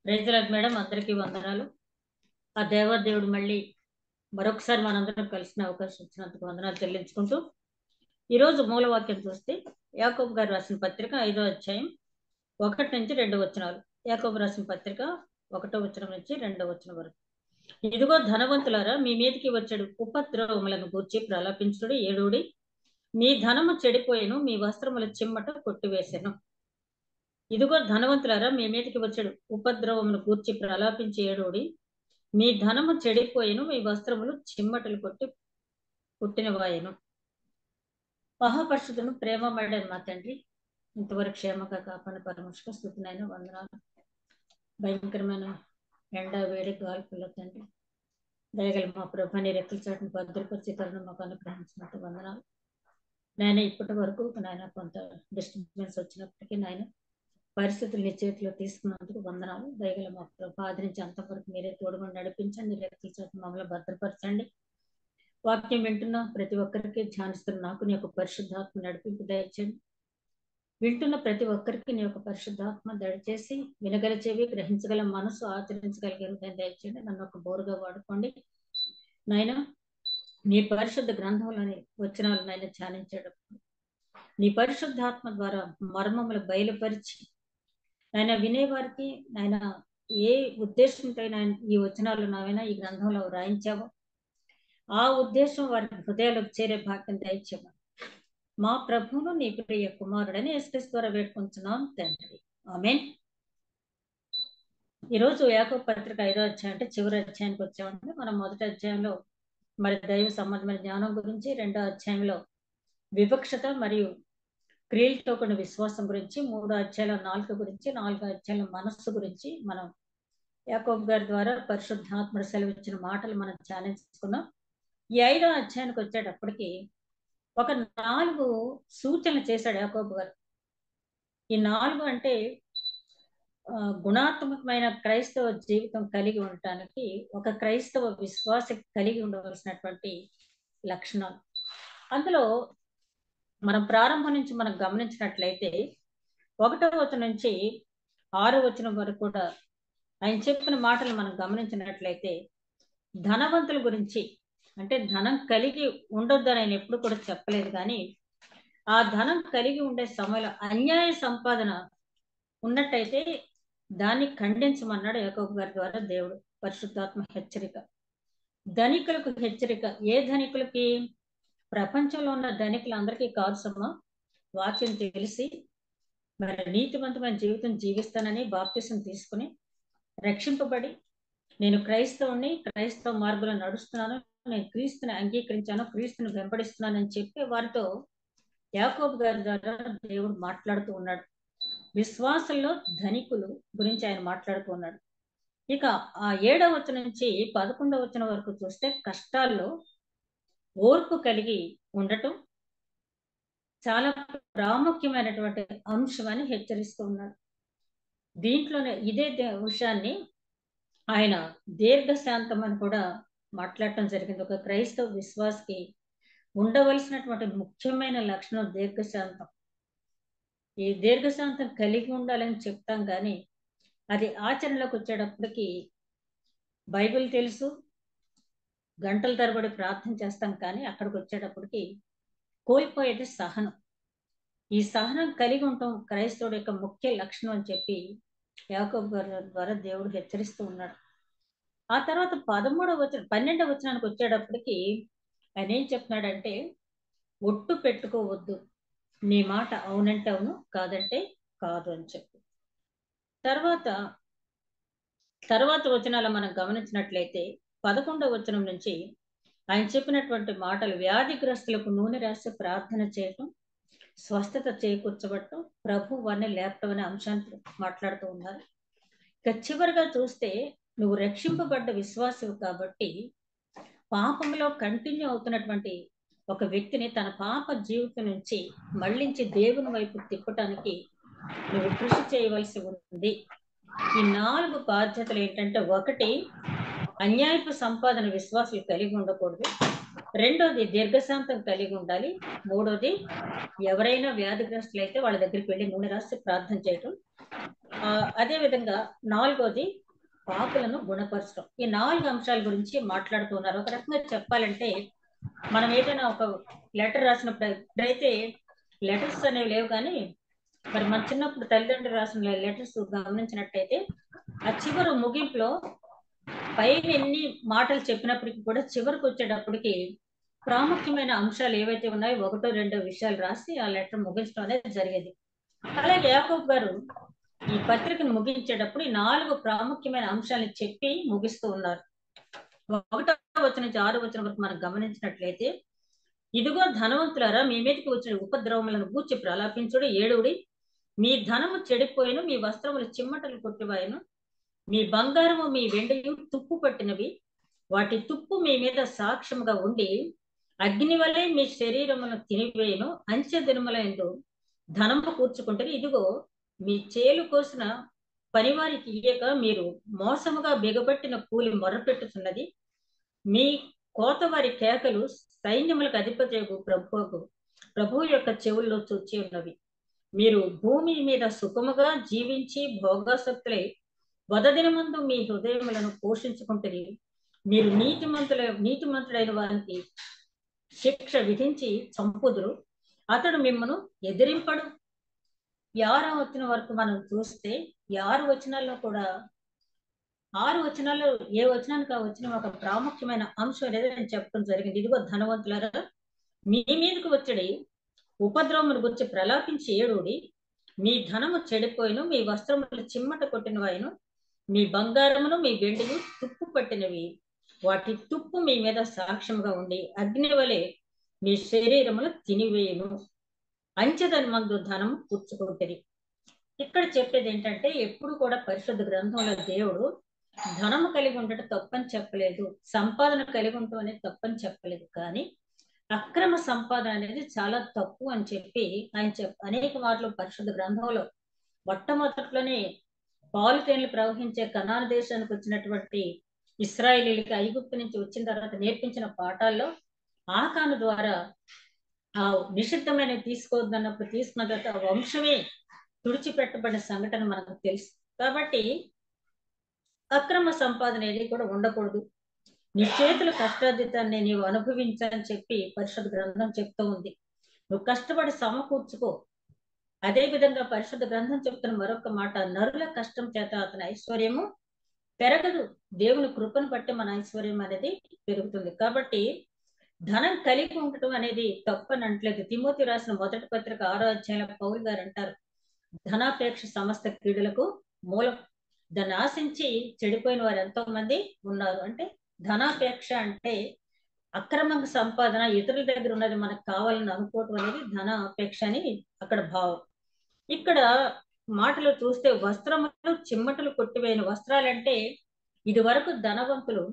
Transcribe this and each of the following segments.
Praise lord madam, అందరికీ వందనాలు. ఆ దేవాదేవుడు మళ్ళీ మరొకసారి మనందరం కలిసిన అవకాశం ఇచ్చినందుకు వందనాలు చెల్లించుకుంటూ, ఈరోజు మూలవాక్యం చూస్తే యాకోబు గారు రాసిన పత్రిక 5వ అధ్యాయం 1 నుంచి 2 వచనాలు. యాకోబు రాసిన పత్రిక 1వ వచనం నుంచి 2వ వచనం వరకు. ఇదిగో ధనవంతులారా, మీ మీదకి వచ్చాడు ఉపద్రవములను గూర్చి ప్రలాపించుడు ఏడుడి, మీ ధనము చెడిపోయెను, మీ వస్త్రముల చిమ్మట కొట్టివేసెను. ఇదిగో ధనవంతులారా, మీ మీదకి వచ్చాడు ఉపద్రవమును గూర్చి ప్రలాపించి ఏడుడి, మీ ధనము చెడిపోయెను, మీ వస్త్రములు చిమ్మటలు కొట్టి పుట్టినవాయెను. మహాపరిషుతును ప్రేమమడే మా తండ్రి, ఇంతవరకు క్షేమంగా కాపాడిన పరమేశ్వర స్తుతినైన వందనాలు. భయంకరమైన ఎండ వేడి గాల్పుల తండ్రి, దయగల మా ప్రభు నీ రెక్కల చాటును భద్రపరిచే తరుణం మాకు అనుగ్రహించినట్టు వందనాలు. నాయన ఇప్పటి వరకు నాయన కొంత డిస్టర్బెన్స్ వచ్చినప్పటికీ నాయన పరిస్థితులు నీ చేతిలో తీసుకున్నందుకు వందనాలు. దయగల మా ప్రభు ఆదరించి అంతవరకు మీరే తోడుగా నడిపించండి, రెక్కల చాటు మమ్మల్ని భద్రపరచండి. వాక్యం వింటున్న ప్రతి ఒక్కరికి, ధ్యానిస్తున్న నాకు నీ యొక్క పరిశుద్ధాత్మ నడిపింపు దయచేయండి. వింటున్న ప్రతి ఒక్కరికి నీ యొక్క పరిశుద్ధాత్మ దయచేసి వినగల చెవి, గ్రహించగల మనసు, ఆచరించగలిగే దయచేయండి. నన్ను ఒక బోరుగా వాడుకోండి నాయన. నీ పరిశుద్ధ గ్రంథంలోని వచనాలు నాయన ధ్యానించేటప్పుడు నీ పరిశుద్ధాత్మ ద్వారా మర్మములు బయలుపరిచి నాయన వినేవారికి నాయన ఏ ఉద్దేశంతో ఈ వచనాలు నాయన ఈ గ్రంథంలో వ్రాయించావో ఆ ఉద్దేశం వారి హృదయాలకు చేరే భాగ్యం దయచేయమని మా ప్రభువును నీ ప్రియ కుమారుడని యేసుక్రీస్తు ద్వారా వేడుకుంటున్నాం తండ్రి, ఆమేన్. ఈరోజు యాకోబు పత్రిక 5వ అధ్యాయం అంటే చివరి అధ్యాయానికి వచ్చామంటే, మనం మొదటి అధ్యాయంలో మరి దైవ సంబంధమైన జ్ఞానం గురించి, 2వ అధ్యాయంలో వివక్షత మరియు క్రియలతో కూడిన విశ్వాసం గురించి, 3వ అధ్యాయంలో నాలుక గురించి, 4వ అధ్యాయంలో మనస్సు గురించి మనం యాకోబు గారి ద్వారా పరిశుద్ధాత్మ సెలవిచ్చిన మాటలు మనం ధ్యానించుకున్నాం. ఈ 5వ అధ్యాయానికి వచ్చేటప్పటికి ఒక 4 సూచనలు చేశాడు యాకోబు గారు. ఈ 4 అంటే గుణాత్మకమైన క్రైస్తవ జీవితం కలిగి ఉండటానికి ఒక క్రైస్తవ విశ్వాసి కలిగి ఉండవలసినటువంటి లక్షణాలు. అందులో మనం ప్రారంభం నుంచి మనం గమనించినట్లయితే 1వ వచనం నుంచి 6వ వచనం వరకు కూడా ఆయన చెప్పిన మాటలు మనం గమనించినట్లయితే ధనవంతుల గురించి, అంటే ధనం కలిగి ఉండొద్దని ఆయన ఎప్పుడు కూడా చెప్పలేదు, కానీ ఆ ధనం కలిగి ఉండే సమయంలో అన్యాయ సంపాదన ఉన్నట్టయితే దాన్ని ఖండించమన్నాడు యాకోబు గారి ద్వారా దేవుడు. పరిశుద్ధాత్మ హెచ్చరిక, ధనికులకు హెచ్చరిక. ఏ ధనికులకి? ప్రపంచంలో ఉన్న ధనికులందరికీ కాదు సుమా. వాక్యం తెలిసి మరి నీతివంతమైన జీవితం జీవిస్తానని బాప్తిసం తీసుకుని రక్షింపబడి నేను క్రైస్తవుని, క్రైస్తవ మార్గంలో నడుస్తున్నాను, నేను క్రీస్తుని అంగీకరించాను, క్రీస్తుని వెంబడిస్తున్నానని చెప్పి వారితో యాకోబు గారి ద్వారా దేవుడు మాట్లాడుతూ ఉన్నాడు. విశ్వాసంలో ధనికులు గురించి ఆయన మాట్లాడుతూ ఉన్నాడు. ఇక ఆ 7వ వచనం నుంచి 11వ వచనం వరకు చూస్తే కష్టాల్లో ఓర్పు కలిగి ఉండటం చాలా ప్రాముఖ్యమైనటువంటి అంశం అని హెచ్చరిస్తూ ఉన్నాడు. దీంట్లోనే ఇదే విషయాన్ని ఆయన దీర్ఘశాంతం అని కూడా మాట్లాడటం జరిగింది. ఒక క్రైస్తవ విశ్వాసకి ఉండవలసినటువంటి ముఖ్యమైన లక్షణం దీర్ఘశాంతం. ఈ దీర్ఘశాంతం కలిగి ఉండాలని చెప్తాం, కానీ అది ఆచరణలోకి వచ్చేటప్పటికి బైబిల్ తెలుసు, గంటల తరబడి ప్రార్థన చేస్తాం, కానీ అక్కడికి వచ్చేటప్పటికి కోల్పోయేది సహనం. ఈ సహనం కలిగి ఉండటం క్రైస్తవుడి యొక్క ముఖ్య లక్షణం అని చెప్పి యాకోబు గారి ద్వారా దేవుడు హెచ్చరిస్తూ ఉన్నాడు. ఆ తర్వాత 12వ వచనానికి వచ్చేటప్పటికి ఆయన ఏం చెప్తున్నాడంటే, ఒట్టు పెట్టుకోవద్దు, నీ మాట అవునంటే అవును, కాదంటే కాదు అని చెప్పి. తర్వాత వచనాలు మనం గమనించినట్లయితే 11వ వచనం నుంచి ఆయన చెప్పినటువంటి మాటలు, వ్యాధిగ్రస్తులకు నూనె రాసి ప్రార్థన చేయటం, స్వస్థత చేకూర్చబడటం, ప్రభు వారిని లేపటం అనే అంశాన్ని మాట్లాడుతూ ఉన్నారు. ఇక చివరిగా చూస్తే నువ్వు రక్షింపబడ్డ విశ్వాసవు కాబట్టి పాపంలో కంటిన్యూ అవుతున్నటువంటి ఒక వ్యక్తిని తన పాప జీవితం నుంచి మళ్ళించి దేవుని వైపు తిప్పటానికి నువ్వు కృషి చేయవలసి ఉంది. ఈ 4 బాధ్యతలు ఏంటంటే, 1 అన్యాయపు సంపాదన విశ్వాసులు కలిగి ఉండకూడదు, 2వది దీర్ఘశాంతం కలిగి ఉండాలి, 3వది ఎవరైనా వ్యాధిగ్రస్తులైతే వాళ్ళ దగ్గరికి వెళ్ళి నూనె రాసి ప్రార్థన చేయటం, అదే విధంగా 4వది పాపులను గుణపరచడం. ఈ 4 అంశాల గురించి మాట్లాడుతున్నారు. ఒక రకంగా చెప్పాలంటే మనం ఏదైనా ఒక లెటర్ రాసినప్పుడు, ఇప్పుడైతే లెటర్స్ అనేవి లేవు, కానీ మరి మన చిన్నప్పుడు తల్లిదండ్రులు రాసిన లెటర్స్ గమనించినట్టయితే ఆ చివరి ముగింపులో పైన ఎన్ని మాటలు చెప్పినప్పటికీ కూడా చివరికి వచ్చేటప్పటికి ప్రాముఖ్యమైన అంశాలు ఏవైతే ఉన్నాయో 1-2 విషయాలు రాసి ఆ లెటర్ ముగించడం అనేది జరిగేది. అలాగే యాకోబు గారు ఈ పత్రికను ముగించేటప్పుడు ఈ 4 ప్రాముఖ్యమైన అంశాలను చెప్పి ముగిస్తూ ఉన్నారు. 1వ వచనం నుంచి 6వ వచనం వరకు మనం గమనించినట్లయితే, ఇదిగో ధనవంతులారా, మీ మీదకి వచ్చిన ఉపద్రవములను గూర్చి ప్రలాపించుడి, ఏడుడి. మీ ధనము చెడిపోయిను, మీ వస్త్రములు చిమ్మటలు కొట్టివాయను, మీ బంగారము మీ వెండియు తుప్పు పట్టినవి, వాటి తుప్పు మీ మీద సాక్ష్యముగా ఉండి అగ్ని వలె మీ శరీరమును తినివేయను. అంచె దినములందు ధనము కూర్చుకుంటే, ఇదిగో మీ చేలు కోసిన పనివారికి ఇయ్యక మీరు మోసముగా బిగబట్టిన కూలి మొర్రపెట్టుతున్నది. మీ కోతవారి కేకలు సైన్యములకు అధిపతి ప్రభువు యొక్క చెవుల్లో చూచి ఉన్నవి. మీరు భూమి మీద సుఖముగా జీవించి భోగాసక్తులై వదదినమందు మీ హృదయములను పోషించుకుంటుంది. మీరు నీతిమంతుడైన వారికి శిక్ష విధించి చంపుదురు, అతడు మిమ్మను ఎదిరింపడు. 6వ వచనం వరకు మనం చూస్తే 6 వచనాల్లో కూడా 6 వచనాల్లో ఏ వచనానికి ఆ వచనం ఒక ప్రాముఖ్యమైన అంశం అనేది నేను చెప్పడం జరిగింది. ఇదిగో ధనవంతులారా, మీ మీదకు వచ్చడి ఉపద్రవమును గురించి ప్రలాపించి ఏడుడి. మీ ధనము చెడిపోయిను, మీ వస్త్రములు చిమ్మట కొట్టినవాయిను, మీ బంగారమును మీ వెండిను తుప్పు పట్టినవి, వాటి తుప్పు మీ మీద సాక్ష్యముగా ఉండి అగ్ని వలె మీ శరీరమును తినివేయును. అంచెదని మందు ధనము కూర్చుకుంటుంది. ఇక్కడ చెప్పేది ఏంటంటే, ఎప్పుడు కూడా పరిశుద్ధ గ్రంథంలో దేవుడు ధనము కలిగి ఉండటం తప్పని చెప్పలేదు, సంపాదన కలిగి ఉండటం అనేది తప్పని చెప్పలేదు, కానీ అక్రమ సంపాదన అనేది చాలా తప్పు అని చెప్పి ఆయన అనేక మార్లు పరిశుద్ధ గ్రంథంలో మొట్టమొదట్లోనే పాలు తేనెలు ప్రవహించే కనాను దేశానికి వచ్చినటువంటి ఇశ్రాయేలీలకి ఐగుప్తు నుంచి వచ్చిన తర్వాత నేర్పించిన పాఠాల్లో ఆకాను ద్వారా ఆ నిషిద్ధమైన తీసుకోవద్దన్నప్పుడు తీసుకున్న తర్వాత వంశమే తుడిచిపెట్టబడిన సంఘటన మనకు తెలుసు. కాబట్టి అక్రమ సంపాదన ఏది కూడా ఉండకూడదు. నీ చేతుల కష్టార్జితాన్ని నీవు అనుభవించని చెప్పి పరిశుద్ధ గ్రంథం చెప్తూ ఉంది. నువ్వు కష్టపడి సమకూర్చుకో. అదే విధంగా పరిశుద్ధ గ్రంథం చెప్తున్న మరొక మాట, నరుల కష్టం చేత అతని ఐశ్వర్యము పెరగదు, దేవుని కృపను బట్టి మన ఐశ్వర్యం అనేది పెరుగుతుంది. కాబట్టి ధనం కలిగి ఉండటం అనేది తప్పని అంటలేదు. తిమోతి రాసిన 1వ పత్రిక 6వ అధ్యాయంలో పౌలు గారు అంటారు, ధనాపేక్ష సమస్త కీడులకు మూలం. దాన్ని ఆశించి చెడిపోయిన వారు ఎంతో మంది ఉన్నారు. అంటే ధనాపేక్ష అంటే అక్రమంగా సంపాదన, ఇతరుల దగ్గర ఉన్నది మనకు కావాలని అనుకోవటం అనేది ధనాపేక్ష అని అక్కడ భావం. ఇక్కడ మాటలు చూస్తే వస్త్రములు చిమ్మటలు కొట్టివేయన వస్త్రాలంటే, ఇది వరకు ధనవంతులు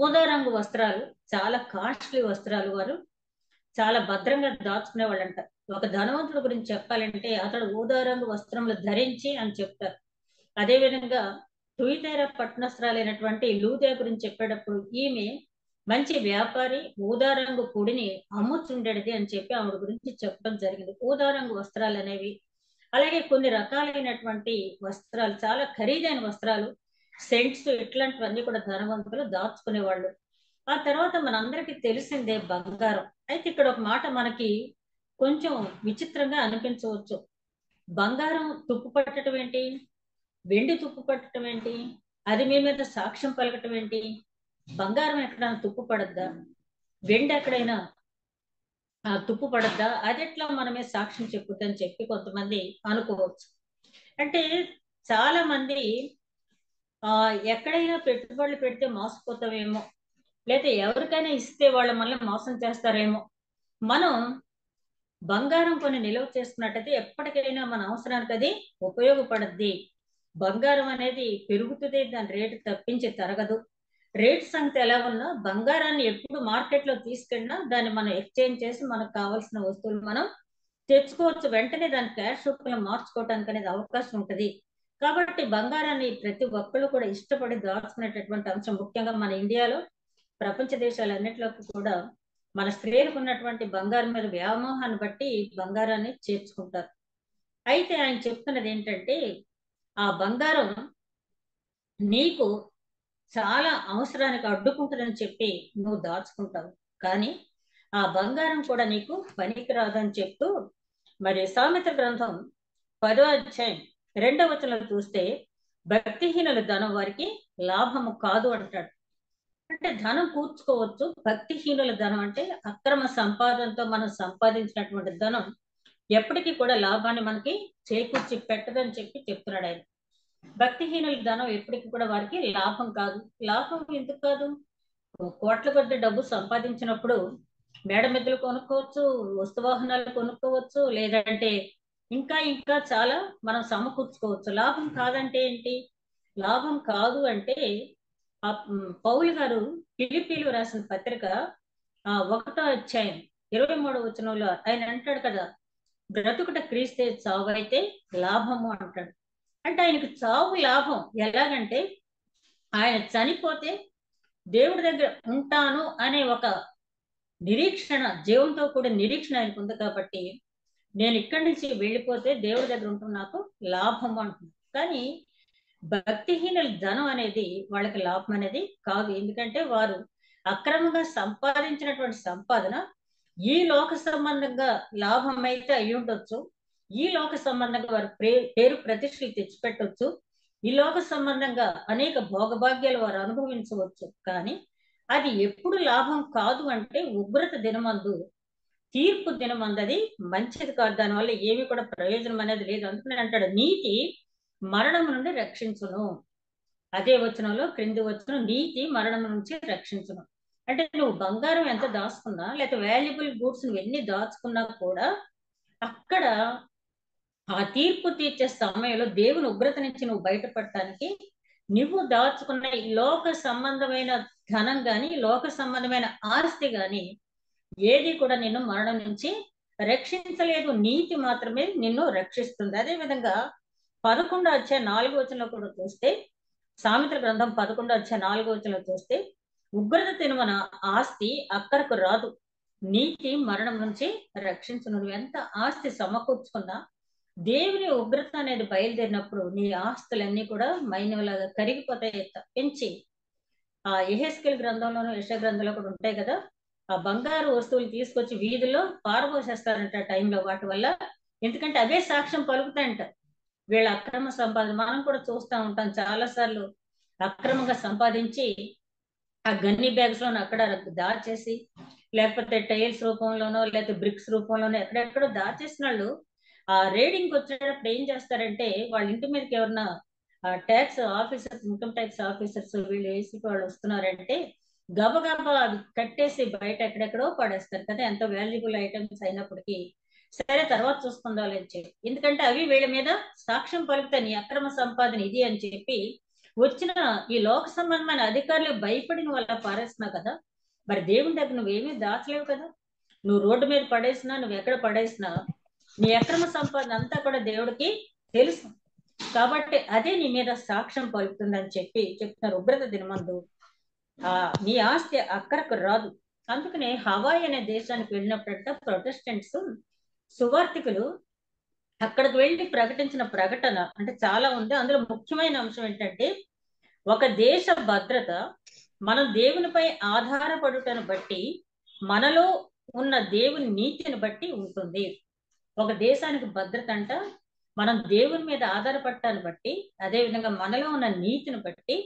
ఊదా రంగు వస్త్రాలు, చాలా కాస్ట్లీ వస్త్రాలు వారు చాలా భద్రంగా దాచుకునే వాళ్ళంట. ఒక ధనవంతుడి గురించి చెప్పాలంటే అతడు ఊదా రంగు వస్త్రములు ధరించి అని చెప్తారు. అదేవిధంగా తుయితేర పట్టణస్త్రాలైనటువంటి లూదే గురించి చెప్పేటప్పుడు ఈమె మంచి వ్యాపారి, ఊదా రంగు పొడిని అమ్ముచుండేది అని చెప్పి ఆవిడ గురించి చెప్పడం జరిగింది. ఊదా రంగు వస్త్రాలు అనేవి, అలాగే కొన్ని రకాలైనటువంటి వస్త్రాలు, చాలా ఖరీదైన వస్త్రాలు, సెంట్స్, ఇట్లాంటివన్నీ కూడా ధనవంతులు దాచుకునేవాళ్ళు. ఆ తర్వాత మనందరికీ తెలిసిందే బంగారం. అయితే ఇక్కడ ఒక మాట మనకి కొంచెం విచిత్రంగా అనిపించవచ్చు. బంగారం తుప్పు పట్టడం ఏంటి, వెండి తుప్పు పట్టడం ఏంటి, అది మీ మీద సాక్ష్యం పలకటం ఏంటి? బంగారం ఎక్కడైనా తుప్పు పడద్దా, వెండి ఎక్కడైనా తుప్పు పడద్దా, అది ఎట్లా మనమే సాక్ష్యం చెప్పుద్దని చెప్పి కొంతమంది అనుకోవచ్చు. అంటే చాలా మంది ఎక్కడైనా పెట్టుబడులు పెడితే మోసపోతామేమో, లేదా ఎవరికైనా ఇస్తే వాళ్ళు మనల్ని మోసం చేస్తారేమో. మనం బంగారం కొన్ని నిల్వ చేసుకున్నట్టయితే ఎప్పటికైనా మన అవసరానికి అది ఉపయోగపడద్ది. బంగారం అనేది పెరుగుతుంది, దాని రేటు తప్పించి తరగదు. రేట్ సంగతి ఎలా ఉన్నా బంగారాన్ని ఎప్పుడు మార్కెట్లో తీసుకెళ్ళినా దాన్ని మనం ఎక్స్చేంజ్ చేసి మనకు కావాల్సిన వస్తువులు మనం తెచ్చుకోవచ్చు, వెంటనే దాని క్యాష్ రూపంలో మార్చుకోవడానికి అనేది అవకాశం ఉంటుంది. కాబట్టి బంగారాన్ని ప్రతి ఒక్కళ్ళు కూడా ఇష్టపడి దాచుకునేటటువంటి అంశం. ముఖ్యంగా మన ఇండియాలో, ప్రపంచ దేశాలన్నిటిలోకి కూడా మన స్త్రీలకు ఉన్నటువంటి బంగారం మీద వ్యామోహాన్ని బట్టి బంగారాన్ని చేర్చుకుంటారు. అయితే ఆయన చెప్తున్నది ఏంటంటే, ఆ బంగారం నీకు చాలా అవసరానికి అడ్డుకుంటుందని చెప్పి నువ్వు దాచుకుంటావు. కానీ ఆ బంగారం కూడా నీకు పనికి రాదని చెప్తూ, మరి సామెత గ్రంథం 10వ అధ్యాయం 2వ వచనంలో చూస్తే, భక్తిహీనుల ధనం వారికి లాభము కాదు అంటాడు. అంటే ధనం కూర్చుకోవచ్చు, భక్తిహీనుల ధనం అంటే అక్రమ సంపాదనతో మనం సంపాదించినటువంటి ధనం ఎప్పటికీ కూడా లాభాన్ని మనకి చేకూర్చి పెట్టదని చెప్పి చెప్తున్నాడు ఆయన. భక్తిహీనుల ధనం ఎప్పటికీ కూడా వారికి లాభం కాదు. లాభం ఎందుకు కాదు? కోట్ల కొద్ది డబ్బు సంపాదించినప్పుడు మేడమెద్దలు కొనుక్కోవచ్చు, వస్తువాహనాలు కొనుక్కోవచ్చు, లేదంటే ఇంకా ఇంకా చాలా మనం సమకూర్చుకోవచ్చు. లాభం కాదంటే ఏంటి? లాభం కాదు అంటే పౌలు గారు ఫిలిప్పీలు రాసిన పత్రిక 1వ అధ్యాయం 23వ వచనంలో ఆయన అంటాడు కదా, బ్రతుకుట క్రీస్తే, చావు అయితే లాభము అంటాడు. అంటే ఆయనకు చావు లాభం. ఎలాగంటే ఆయన చనిపోతే దేవుడి దగ్గర ఉంటాను అనే ఒక నిరీక్షణ, జీవంతో కూడా నిరీక్షణ ఆయనకు ఉంది. కాబట్టి నేను ఇక్కడి నుంచి వెళ్ళిపోతే దేవుడి దగ్గర ఉంటుంది, నాకు లాభం అంటుంది. కానీ భక్తిహీనుల ధనం అనేది వాళ్ళకి లాభం అనేది కాదు. ఎందుకంటే వారు అక్రమంగా సంపాదించినటువంటి సంపాదన ఈ లోక సంబంధంగా లాభం అయితే అయి ఉండొచ్చు, ఈ లోక సంబంధంగా వారి పేరు ప్రతిష్టలు తెచ్చిపెట్టవచ్చు, ఈ లోక సంబంధంగా అనేక భోగభాగ్యాలు వారు అనుభవించవచ్చు. కానీ అది ఎప్పుడు లాభం కాదు అంటే ఉగ్రత దినమందు, తీర్పు దినమందు అది మంచిది కాదు. దానివల్ల ఏమి కూడా ప్రయోజనం అనేది లేదు. అందుకని అంటాడు, నీతి మరణం నుండి రక్షించును. అదే వచనంలో క్రింది వచనం, నీతి మరణం నుంచి రక్షించును. అంటే నువ్వు బంగారం ఎంత దాచుకున్నా, లేకపోతే వాల్యుబుల్ గూడ్స్ నువ్వు ఎన్ని దాచుకున్నా కూడా అక్కడ ఆ తీర్పు తీర్చే సమయంలో దేవుని ఉగ్రత నుంచి నువ్వు బయటపడటానికి నువ్వు దాచుకున్న ఈ లోక సంబంధమైన ధనం గాని, లోక సంబంధమైన ఆస్తి గాని ఏది కూడా నిన్ను మరణం నుంచి రక్షించలేదు. నీతి మాత్రమే నిన్ను రక్షిస్తుంది. అదే విధంగా 11వ అధ్యాయం 4వ వచనంలో కూడా చూస్తే, సామెతల గ్రంథం 11వ అధ్యాయం 4వ వచనంలో చూస్తే, ఉగ్రత తినుమన ఆస్తి అక్కరకు రాదు, నీతి మరణం నుంచి రక్షించును. నువ్వు ఎంత ఆస్తి సమకూర్చుకున్నా దేవుని ఉగ్రత అనేది బయలుదేరినప్పుడు నీ ఆస్తులన్నీ కూడా మైనవలాగా కరిగిపోతాయి తప్పించి, ఆ యెహెజ్కేలు గ్రంథంలోనూ యెషయా గ్రంథంలో కూడా ఉంటాయి కదా, ఆ బంగారు వస్తువులు తీసుకొచ్చి వీధుల్లో పారబోసేస్తారంట ఆ టైంలో. వాటి వల్ల, ఎందుకంటే అవే సాక్ష్యం పలుకుతాయంట వీళ్ళ అక్రమ సంపాదన. మనం కూడా చూస్తూ ఉంటాం చాలా సార్లు, అక్రమంగా సంపాదించి ఆ గన్ని బ్యాగ్స్ లోనో అక్కడ దాచేసి, లేకపోతే టైల్స్ రూపంలోనో లేకపోతే బ్రిక్స్ రూపంలోనో ఎక్కడెక్కడో దాచేసిన వాళ్ళు ఆ రేడింగ్ వచ్చేటప్పుడు ఏం చేస్తారంటే, వాళ్ళ ఇంటి మీదకి ఎవరన్నా tax officers, income tax officers వీళ్ళు ఏసీ వాళ్ళు వస్తున్నారంటే గబగబా అవి కట్టేసి బయట ఎక్కడెక్కడో పడేస్తారు కదా, ఎంతో వాల్యుబుల్ ఐటమ్స్ అయినప్పటికీ. సరే తర్వాత చూసుకుందాం అని చెప్పి, ఎందుకంటే అవి వీళ్ళ మీద సాక్ష్యం పలుకుతాయి, నీ అక్రమ సంపాదన ఇది అని చెప్పి. వచ్చిన ఈ లోక సంబంధమైన అధికారులు భయపడిన వాళ్ళ పారేస్తున్నావు కదా, మరి దేవుని దగ్గర నువ్వేమీ దాచలేవు కదా. నువ్వు రోడ్డు మీద పడేసినా, నువ్వు ఎక్కడ పడేసినా నీ అక్రమ సంపాదన అంతా కూడా దేవుడికి తెలుసు. కాబట్టి అదే నీ మీద సాక్ష్యం పలుకుతుందని చెప్పి చెప్తున్నారు. ఉగ్రత దినమందు నీ ఆస్తి అక్కరకు రాదు. అందుకనే హవాయి అనే దేశానికి వెళ్ళినప్పుడంట ప్రొటెస్టెంట్స్ సువార్థికులు అక్కడికి వెళ్ళి ప్రకటించిన ప్రకటన అంటే చాలా ఉంది. అందులో ముఖ్యమైన అంశం ఏంటంటే, ఒక దేశ భద్రత మనం దేవునిపై ఆధారపడుటను బట్టి, మనలో ఉన్న దేవుని నీతిని బట్టి ఉంటుంది. ఒక దేశానికి భద్రత అంట మనం దేవుని మీద ఆధారపడటాన్ని బట్టి, అదే విధంగా మనలో ఉన్న నీతిని బట్టి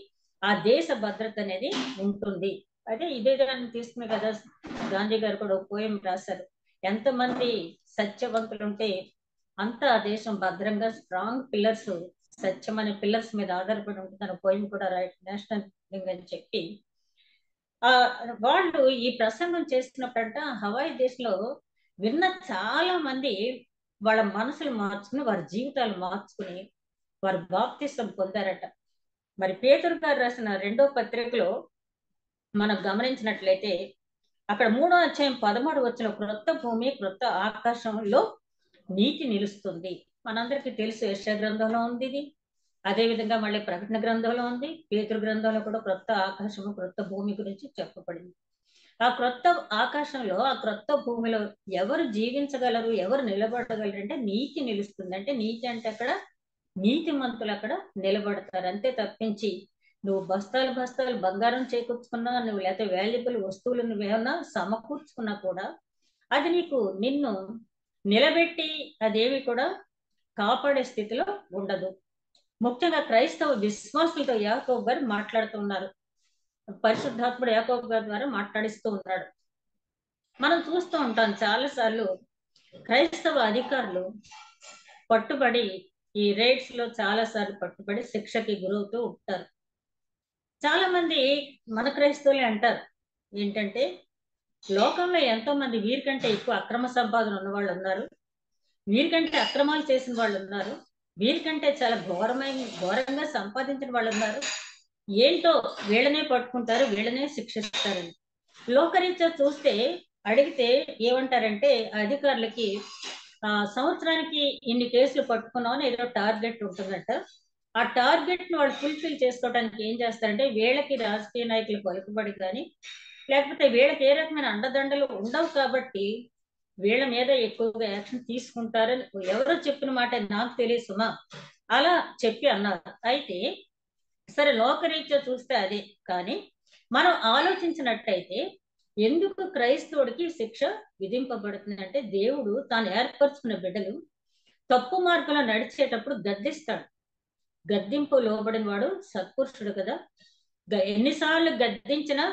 ఆ దేశ భద్రత అనేది ఉంటుంది. అదే ఇదే దాన్ని తీసుకునే కదా గాంధీ గారు కూడా ఒక పోయం రాశారు, ఎంతమంది సత్యవంతులు ఉంటే అంత ఆ దేశం భద్రంగా, స్ట్రాంగ్ పిల్లర్స్, సత్యం అనే పిల్లర్స్ మీద ఆధారపడి ఉంటుంది. పోయం కూడా రైట్ నేషనల్ అని చెప్పి వాళ్ళు ఈ ప్రసంగం చేస్తున్నప్పుడంట హవాయి దేశంలో విన్న చాలా మంది వాళ్ళ మనసులు మార్చుకుని, వారి జీవితాలు మార్చుకుని వారు బాప్తిసం పొందారట. మరి పేతురు గారు రాసిన 2వ పత్రికలో మనం గమనించినట్లయితే అక్కడ 3వ అధ్యాయం 13వ వచనం, క్రొత్త భూమి క్రొత్త ఆకాశంలో నీతి నిలుస్తుంది. మనందరికీ తెలుసు, యెషయా గ్రంథంలో ఉంది ఇది, అదే విధంగా మళ్ళీ ప్రకటన గ్రంథంలో ఉంది, పేతురు గ్రంథంలో కూడా క్రొత్త ఆకాశము క్రొత్త భూమి గురించి చెప్పబడింది. ఆ క్రొత్త ఆకాశంలో, ఆ క్రొత్త భూమిలో ఎవరు జీవించగలరు, ఎవరు నిలబడగలరు అంటే నీతి నిలుస్తుంది. అంటే నీతి అంటే అక్కడ నీతిమంతులు అక్కడ నిలబడతారు. అంతే తప్పించి నువ్వు బస్తాలు బస్తాలు బంగారం చేకూర్చుకున్నా, నువ్వు లేకపోతే వాల్యుబుల్ వస్తువులు నువ్వేమన్నా సమకూర్చుకున్నా కూడా అది నిన్ను నిలబెట్టి అదేమి కూడా కాపాడే స్థితిలో ఉండదు. ముఖ్యంగా క్రైస్తవ విశ్వాసులతో యాకోబు గారు మాట్లాడుతున్నారు. పరిశుద్ధాత్ముడు యాకోబు గారి ద్వారా మాట్లాడిస్తూ ఉన్నాడు. మనం చూస్తూ ఉంటాం చాలా సార్లు క్రైస్తవ అధికారులు పట్టుబడి ఈ రైడ్స్ లో చాలా సార్లు పట్టుబడి శిక్షకి గురవుతూ ఉంటారు. చాలా మంది మన క్రైస్తవులే అంటారు ఏంటంటే, లోకంలో ఎంతో మంది వీరికంటే ఎక్కువ అక్రమ సంపాదన ఉన్న వాళ్ళు ఉన్నారు, వీరికంటే అక్రమాలు చేసిన వాళ్ళు ఉన్నారు, వీరికంటే చాలా ఘోరంగా సంపాదించిన వాళ్ళు ఉన్నారు, ఏంటో వీళ్ళనే పట్టుకుంటారు, వీళ్ళనే శిక్షిస్తారని. లోకరీత్యా చూస్తే అడిగితే ఏమంటారంటే అధికారులకి సంవత్సరానికి ఇన్ని కేసులు పట్టుకున్నామని ఏదో టార్గెట్ ఉంటుందంట. ఆ టార్గెట్ ని వాళ్ళు ఫుల్ఫిల్ చేసుకోవడానికి ఏం చేస్తారంటే, వీళ్ళకి రాజకీయ నాయకులు పలుకుబడి కానీ లేకపోతే వీళ్ళకి ఏ రకమైన అండదండలు ఉండవు కాబట్టి వీళ్ళ మీద ఎక్కువగా యాక్షన్ తీసుకుంటారని ఎవరో చెప్పిన మాట నాకు తెలియదు సుమా, అలా చెప్పి అన్నారు. అయితే సరే లోకరీత్యా చూస్తే అదే, కానీ మనం ఆలోచించినట్టయితే ఎందుకు క్రైస్తవుడికి శిక్ష విధింపబడుతుంది అంటే, దేవుడు తాను ఏర్పరచుకున్న బిడ్డలు తప్పు మార్గంలో నడిచేటప్పుడు గద్దిస్తాడు. గద్దింపు లోబడిన వాడు సత్పురుషుడు కదా. ఎన్నిసార్లు గద్దించినా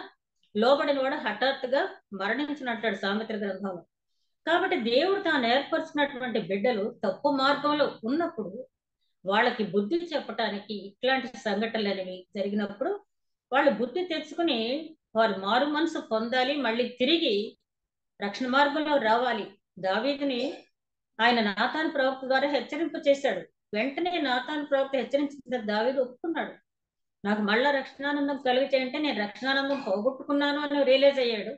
లోబడిన వాడు హఠాత్తుగా మరణించినట్టాడు సామెతల గ్రంథంలో. కాబట్టి దేవుడు తాను ఏర్పరచుకున్నటువంటి బిడ్డలు తప్పు మార్గంలో ఉన్నప్పుడు వాళ్ళకి బుద్ధి చెప్పటానికి ఇట్లాంటి సంఘటనలు అనేవి జరిగినప్పుడు వాళ్ళు బుద్ధి తెచ్చుకుని వారు మారు మనసు పొందాలి, మళ్ళీ తిరిగి రక్షణ మార్గంలో రావాలి. దావీదుని ఆయన నాతాను ప్రవక్త ద్వారా హెచ్చరింపు చేశాడు. వెంటనే నాతాను ప్రవక్త హెచ్చరించిన దావీదు ఒప్పుకున్నాడు. నాకు మళ్ళా రక్షణానందం కలిగితే నేను రక్షణానందం పోగొట్టుకున్నాను అని రియలైజ్ అయ్యాడు.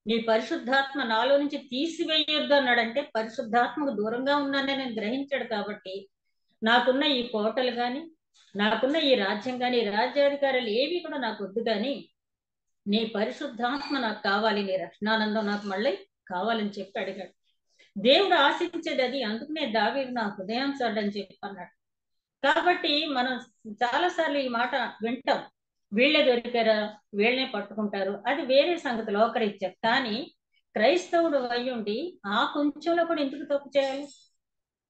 నీ పరిశుద్ధాత్మ నాలో నుంచి తీసివేయొద్దు అన్నాడంటే పరిశుద్ధాత్మకు దూరంగా ఉన్నానని నేను గ్రహించాడు. కాబట్టి నాకున్న ఈ కోటలు కానీ, నాకున్న ఈ రాజ్యం కానీ, ఈ రాజ్యాధికారులు ఏవి కూడా నాకు వద్దు, కానీ నీ పరిశుద్ధాత్మ నాకు కావాలి, నీ రక్షణానందం నాకు మళ్ళీ కావాలని చెప్పి అడిగాడు. దేవుడు ఆశించేది అది. అందుకనే దావీదు నా హృదయాంశాడు అని చెప్పి అన్నాడు. కాబట్టి మనం చాలా సార్లు ఈ మాట వింటాం, వీళ్ళే దొరికారా, వీళ్ళనే పట్టుకుంటారు, అది వేరే సంగతి లోకరీత్యా. కానీ క్రైస్తవుడు అయ్యుండి ఆ కొంచెంలో కూడా ఎందుకు తప్పు చేయాలి?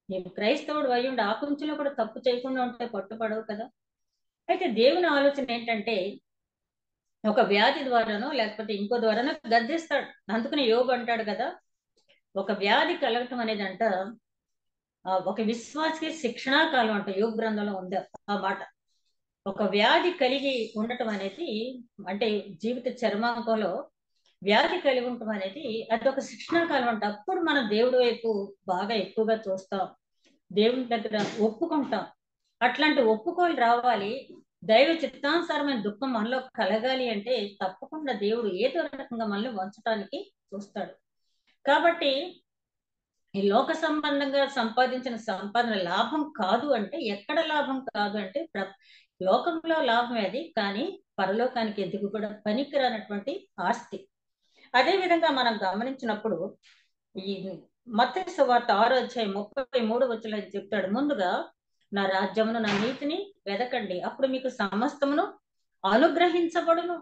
నేను క్రైస్తవుడు అయ్యుండి ఆ కొంచెంలో కూడా తప్పు చేయకుండా ఉంటే పట్టుపడవు కదా. అయితే దేవుని ఆలోచన ఏంటంటే, ఒక వ్యాధి ద్వారానో లేకపోతే ఇంకో ద్వారానో గద్దిస్తాడు. అందుకని యోబు అంటాడు కదా, ఒక వ్యాధి కలగటం అనేది అంట ఒక విశ్వాసకి శిక్షణా కాలం అంట. యోబు గ్రంథంలో ఉంది ఆ మాట. ఒక వ్యాధి కలిగి ఉండటం అనేది అంటే జీవిత చర్మాంకంలో వ్యాధి కలిగి ఉండటం అనేది అది ఒక శిక్షణా కాలం అంట. అప్పుడు మనం దేవుడి వైపు బాగా ఎక్కువగా చూస్తాం, దేవుని దగ్గర ఒప్పుకుంటాం. అట్లాంటి ఒప్పుకోలు రావాలి, దైవ చిత్తానుసారమైన దుఃఖం మనలో కలగాలి అంటే తప్పకుండా దేవుడు ఏదో రకంగా మనల్ని వంచడానికి చూస్తాడు. కాబట్టి ఈ లోక సంబంధంగా సంపాదించిన సంపాదన లాభం కాదు అంటే, ఎక్కడ లాభం కాదు అంటే లోకంలో లాభం అది, కానీ పరలోకానికి ఎందుకు కూడా పనికిరానటువంటి ఆస్తి. అదే విధంగా మనం గమనించినప్పుడు ఈ మత్తయి సువార్త 6:33 చెప్తాడు, ముందుగా నా రాజ్యమును నా నీతిని వెదకండి, అప్పుడు మీకు సమస్తమును అనుగ్రహించబడును.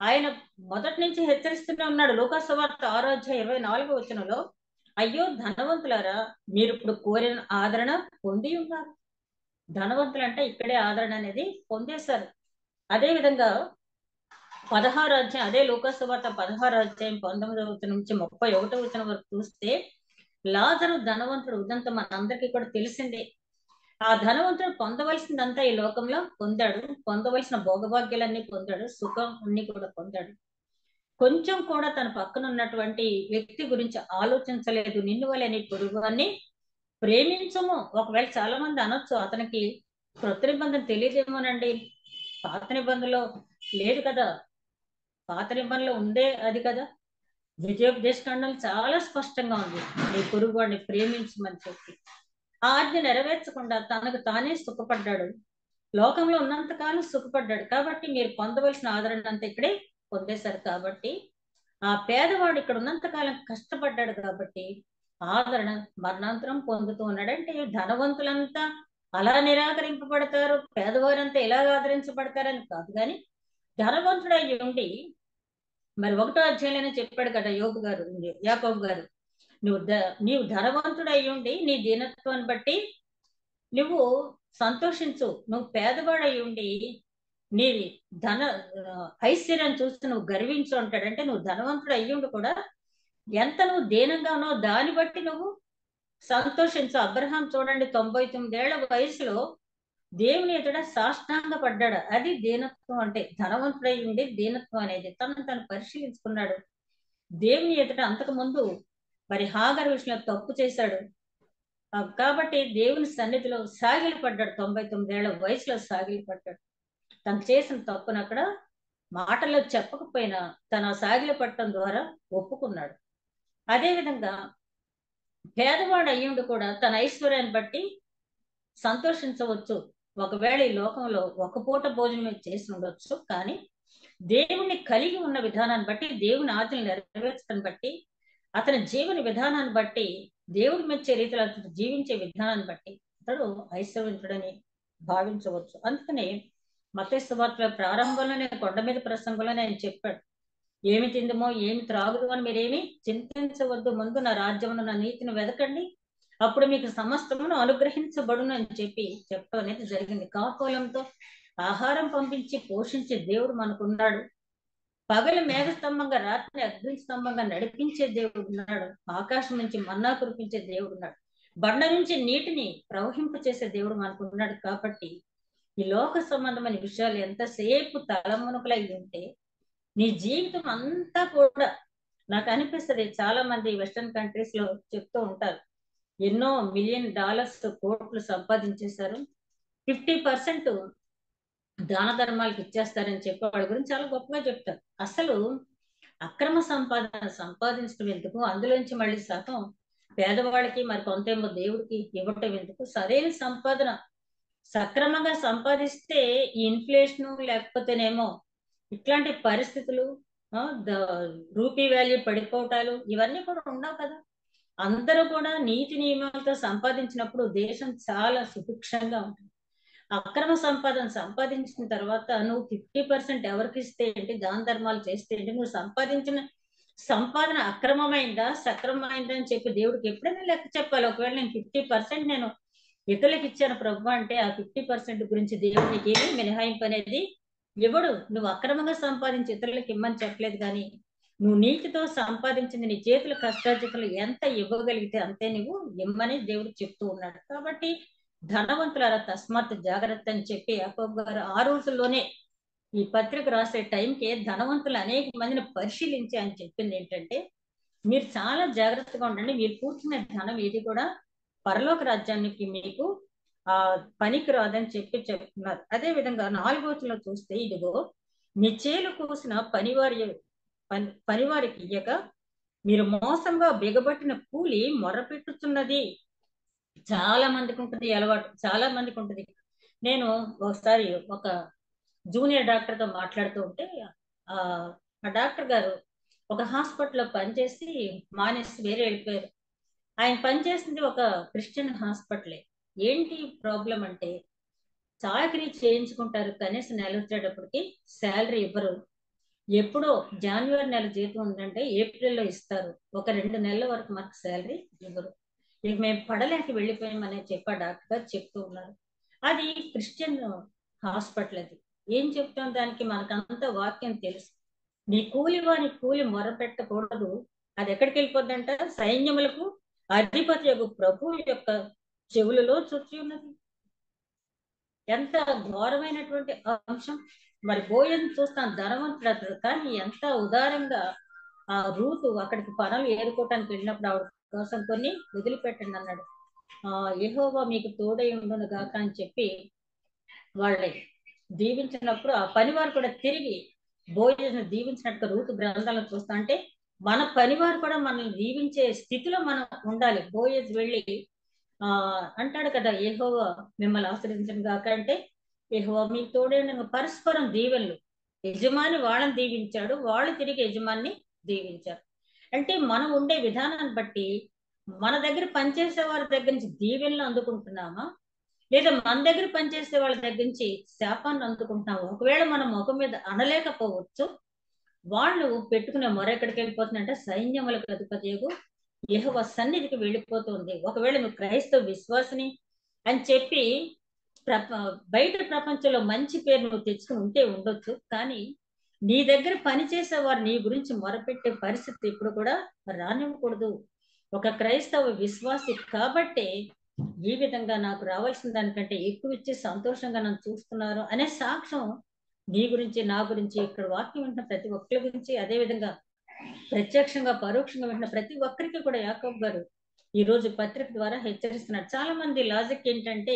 ఆయన మొదటి నుంచి హెచ్చరిస్తూనే ఉన్నాడు. లూకా సువార్త 6:24 అయ్యో ధనవంతులారా, మీరు ఇప్పుడు కోరిన ఆదరణ పొంది ఉన్నారు. ధనవంతులు అంటే ఇక్కడే ఆదరణ అనేది పొందేశారు. అదే విధంగా 16 అదే లూకా సువార్త 16:19 నుంచి 31 వరకు చూస్తే, లాజరు ధనవంతుడు ఉదంతం మనందరికీ కూడా తెలిసిందే. ఆ ధనవంతుడు పొందవలసిందంతా ఈ లోకంలో పొందాడు, పొందవలసిన భోగభాగ్యాలన్నీ పొందాడు, సుఖం అన్ని కూడా పొందాడు. కొంచెం కూడా తన పక్కన ఉన్నటువంటి వ్యక్తి గురించి ఆలోచించలేదు. నిన్ను వలె నీ పొరుగువాన్ని ప్రేమించము. ఒకవేళ చాలా మంది అనొచ్చు, అతనికి క్రొత్త నిబంధన తెలియదేమోనండి, పాత నిబంధనలో లేదు కదా, పాత నిబంధనలో ఉందే అది కదా. ద్వితీయోపదేశకాండం చాలా స్పష్టంగా ఉంది, నీ పొరుగువాడిని ప్రేమించమని చెప్పి. ఆ ఆజ్ఞ నెరవేర్చకుండా తనకు తానే సుఖపడ్డాడు, లోకంలో ఉన్నంతకాలం సుఖపడ్డాడు. కాబట్టి మీరు పొందవలసిన ఆదరణ అంతా ఇక్కడే పొందేశారు. కాబట్టి ఆ పేదవాడు ఇక్కడ ఉన్నంతకాలం కష్టపడ్డాడు కాబట్టి ఆదరణ మరణాంతరం పొందుతూ ఉన్నాడు. అంటే ధనవంతులంతా అలా నిరాకరింపబడతారు, పేదవారంతా ఎలాగ ఆదరించబడతారని కాదు. కానీ ధనవంతుడై ఉండి, మరి 1వ అధ్యాయంలోనే చెప్పాడు కదా యాకోబు గారు, నీవు ధనవంతుడై ఉండి నీ దీనత్వాన్ని బట్టి నువ్వు సంతోషించు, నువ్వు పేదవాడై ఉండి నీ ధన ఐశ్వర్యం చూసి నువ్వు గర్వించు అంటాడు. అంటే నువ్వు ధనవంతుడు అయ్యుండి కూడా ఎంత నువ్వు దీనంగా ఉన్నావు దాన్ని బట్టి నువ్వు సంతోషించు. అబ్రహాం చూడండి, 99 ఏళ్ల వయసులో దేవుని ఎదుట సాష్టాంగ పడ్డాడు. అది దీనత్వం అంటే. ధనవంతుడై ఉండి దీనత్వం అనేది తను పరిశీలించుకున్నాడు. దేవుని ఎదుట అంతకు ముందు మరి హాగర్ విషయంలో తప్పు చేశాడు కాబట్టి దేవుని సన్నిధిలో సాగిలి పడ్డాడు. 99 ఏళ్ల వయసులో సాగిలి పడ్డాడు. తను చేసిన తప్పును అక్కడ మాటల్లో చెప్పకపోయినా తన సాగిలి పట్టడం ద్వారా ఒప్పుకున్నాడు. అదేవిధంగా పేదవాడు అయ్యుండి కూడా తన ఐశ్వర్యాన్ని బట్టి సంతోషించవచ్చు. ఒకవేళ ఈ లోకంలో ఒక పూట భోజనం చేసి ఉండొచ్చు, కానీ దేవుణ్ణి కలిగి ఉన్న విధానాన్ని బట్టి, దేవుని ఆజ్ఞలు నెరవేర్చడం బట్టి, అతని జీవన విధానాన్ని బట్టి, దేవుడు మెచ్చే రీతిలో అతను జీవించే విధానాన్ని బట్టి అతడు ఐశ్వర్యవంతుడని భావించవచ్చు. అందుకనే మత్తయి సువార్త ప్రారంభంలోనే కొండ మీద ప్రసంగంలోనే ఆయన చెప్పాడు, ఏమి తిందుమో ఏమి త్రాగుదు అని మీరేమి చింతించవద్దు, ముందు నా రాజ్యమును నా నీతిని వెదకండి, అప్పుడు మీకు సమస్తమును అనుగ్రహించబడును అని చెప్పడం అనేది జరిగింది. కాకోలంతో ఆహారం పంపించి పోషించే దేవుడు మనకున్నాడు. పగలు మేఘస్తంభంగా రాత్రి అగ్ని స్తంభంగా నడిపించే దేవుడు ఉన్నాడు. ఆకాశం నుంచి మన్నా కురిపించే దేవుడు ఉన్నాడు. బండ నుంచి నీటిని ప్రవహింప చేసే దేవుడు మనకు ఉన్నాడు. కాబట్టి ఈ లోక సంబంధమైన విషయాలు ఎంతసేపు తలమునకలై ఉంటే నీ జీవితం అంతా కూడా, నాకు అనిపిస్తుంది, చాలా మంది వెస్టర్న్ కంట్రీస్ లో చెప్తూ ఉంటారు, ఎన్నో $1,000,000 కోట్లు సంపాదించేశారు, 50% దాన ధర్మాలకు ఇచ్చేస్తారని చెప్పి వాళ్ళ గురించి చాలా గొప్పగా చెప్తారు. అసలు అక్రమ సంపాదించడం ఎందుకు, అందులోంచి మళ్ళీ సగం పేదవాళ్ళకి మరి కొంతేమో దేవుడికి ఇవ్వటం ఎందుకు? సరైన సంపాదన సక్రమంగా సంపాదిస్తే ఈ ఇన్ఫ్లేషన్ లేకపోతేనేమో ఇట్లాంటి పరిస్థితులు, రూపీ వాల్యూ పడిపోవటాలు ఇవన్నీ కూడా ఉండవు కదా. అందరూ కూడా నీతి నియమాలతో సంపాదించినప్పుడు దేశం చాలా సుభిక్షంగా ఉంటుంది. అక్రమ సంపాదించిన తర్వాత నువ్వు 50% ఎవరికి ఇస్తే ఏంటి, దాన ధర్మాలు చేస్తే ఏంటి, నువ్వు సంపాదించిన సంపాదన అక్రమమైందా సక్రమమైందా అని చెప్పి దేవుడికి ఎప్పుడైనా లెక్క చెప్పాలి. ఒకవేళ నేను 50% నేను ఇతరులకు ఇచ్చాను ప్రభు అంటే ఆ 50% గురించి దేవుడికి ఏమి మినహాయింపు అనేది ఇవ్వడు. నువ్వు అక్రమంగా సంపాదించి ఇతరులకు ఇమ్మని చెప్పలేదు, కానీ నువ్వు నీటితో సంపాదించింది నీ చేతుల కష్టార్జితలు ఎంత ఇవ్వగలిగితే అంతే నువ్వు ఇమ్మని దేవుడు చెప్తూ ఉన్నాడు. కాబట్టి ధనవంతులారా తస్మాత్ జాగ్రత్త అని చెప్పి యాకోబు గారు ఆ రోజుల్లోనే ఈ పత్రిక రాసే టైంకి ధనవంతులు అనేక మందిని పరిశీలించి ఆయన చెప్పింది ఏంటంటే, మీరు చాలా జాగ్రత్తగా ఉండండి, మీరు కూర్చునే ధనం ఏది కూడా పరలోక రాజ్యానికి మీకు పనికి రాదని చెప్తున్నారు. అదే విధంగా 4వ వచనంలో చూస్తే, ఇదిగో మీ చేలు కోసిన పనివారికి ఇయ్యక మీరు మోసంగా బిగబట్టిన కూలి మొర్రపెట్టుతున్నది. చాలా మందికి ఉంటుంది అలవాటు, చాలా మందికి ఉంటుంది. నేను ఒకసారి ఒక జూనియర్ డాక్టర్తో మాట్లాడుతూ ఉంటే ఆ డాక్టర్ గారు ఒక హాస్పిటల్లో పనిచేసి మానేసి వేరే వెళ్ళిపోయారు. ఆయన పనిచేసింది ఒక క్రిస్టియన్ హాస్పిటలే. ఏంటి ప్రాబ్లం అంటే, చాకరీ చేయించుకుంటారు, కనీసం నెల వచ్చేటప్పటికి శాలరీ ఇవ్వరు. ఎప్పుడో జనవరి నెల జీతం ఉందంటే ఏప్రిల్లో ఇస్తారు, ఒక 2 నెలల వరకు మనకు శాలరీ ఇవ్వరు. ఇక మేము పడలేక వెళ్ళిపోయామని చెప్పా డాక్టర్ గారు చెప్తూ ఉన్నారు. అది క్రిస్టియన్ హాస్పిటల్. అది ఏం చెప్తాం దానికి, మనకంత వాక్యం తెలుసు. నీ కూలి మొరపెట్టకూడదు, అది ఎక్కడికి వెళ్ళిపోద్దంట, సైన్యములకు అధిపతి యొక్క ప్రభు యొక్క చెవులలో చొచ్చి ఉన్నది. ఎంత ఘోరమైనటువంటి అంశం. మరి బోయని చూస్తాను, ధనవంతుడు అతడు, కానీ ఎంత ఉదారంగా ఆ రూతు అక్కడికి పనులు ఏరుకోవటానికి వెళ్ళినప్పుడు ఆవిడ కోసం కొన్ని వదిలిపెట్టండి అన్నాడు. యెహోవా మీకు తోడై ఉండును గాక అని చెప్పి వాళ్ళని దీవించినప్పుడు ఆ పనివారు కూడా తిరిగి బోయను దీవించినట్టుగా రూతు గ్రంథాలను చూస్తా. అంటే మన పనివారు కూడా మనల్ని దీవించే స్థితిలో మనం ఉండాలి. బోయజ్ వెళ్ళి అంటాడు కదా, యెహోవా మిమ్మల్ని ఆశ్రయించను గాక అంటే, యెహోవా మీకు తోడే పరస్పరం దీవెనలు. యజమాని వాళ్ళని దీవించాడు, వాళ్ళు తిరిగి యజమాని దీవించారు. అంటే మనం ఉండే విధానాన్ని బట్టి మన దగ్గర పనిచేసే వారి దగ్గర నుంచి దీవెనలు అందుకుంటున్నామా, లేదా మన దగ్గర పనిచేసే వాళ్ళ దగ్గర నుంచి శాపాన్ని అందుకుంటున్నాము. ఒకవేళ మనం ముఖం మీద అనలేకపోవచ్చు, వాళ్ళు పెట్టుకునే మొర ఎక్కడికి వెళ్ళిపోతుందంటే సైన్యములకు అధిపతియగు యెహోవా సన్నిధికి వెళ్ళిపోతుంది. ఒకవేళ నువ్వు క్రైస్తవ విశ్వాసిని అని చెప్పి బయట ప్రపంచంలో మంచి పేరు నువ్వు తెచ్చుకుని ఉంటే ఉండొచ్చు, కానీ నీ దగ్గర పనిచేసే వారు నీ గురించి మొరపెట్టే పరిస్థితి ఇప్పుడు కూడా రానివ్వకూడదు. ఒక క్రైస్తవ విశ్వాసి కాబట్టే ఈ విధంగా నాకు రావాల్సిన దానికంటే ఎక్కువ ఇచ్చి సంతోషంగా నన్ను చూస్తున్నారు అనే సాక్ష్యం నీ గురించి, నా గురించి, ఇక్కడ వాక్యం వింటున్న ప్రతి ఒక్కరి గురించి, అదే విధంగా ప్రత్యక్షంగా పరోక్షంగా వింటున్న ప్రతి ఒక్కరికి కూడా యాకోబు గారు ఈ రోజు పత్రిక ద్వారా హెచ్చరిస్తున్నారు. చాలా మంది లాజిక్ ఏంటంటే,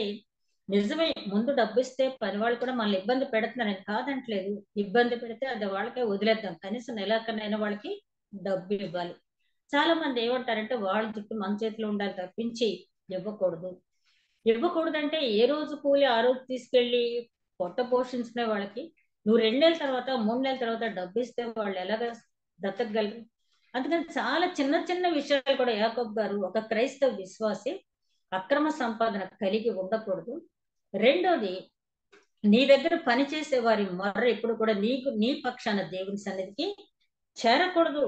నిజమే ముందు డబ్బు ఇస్తే పని వాళ్ళు కూడా మనల్ని ఇబ్బంది పెడుతున్నారని కాదంటలేదు. ఇబ్బంది పెడితే అది వాళ్ళకే వదిలేద్దాం, కనీసం నెలాకనైనా వాళ్ళకి డబ్బు ఇవ్వాలి. చాలా మంది ఏమంటారంటే వాళ్ళ చుట్టూ మన చేతిలో ఉండాలి తప్పించి ఇవ్వకూడదు. ఇవ్వకూడదంటే ఏ రోజు కూలి ఆ రోజు తీసుకెళ్లి పొట్ట పోషించుకునే వాళ్ళకి నువ్వు 2 నెలల తర్వాత 3 నెలల తర్వాత డబ్బు ఇస్తే వాళ్ళు ఎలాగ బ్రతకగలరు? అందుకని చాలా చిన్న చిన్న విషయాలు కూడా యాకోబు గారు ఒక క్రైస్తవ విశ్వాసి అక్రమ సంపాదన కలిగి ఉండకూడదు. రెండోది, నీ దగ్గర పనిచేసే వారి మొర్ర ఎప్పుడు కూడా నీ పక్షాన దేవుని సన్నిధికి చేరకూడదు.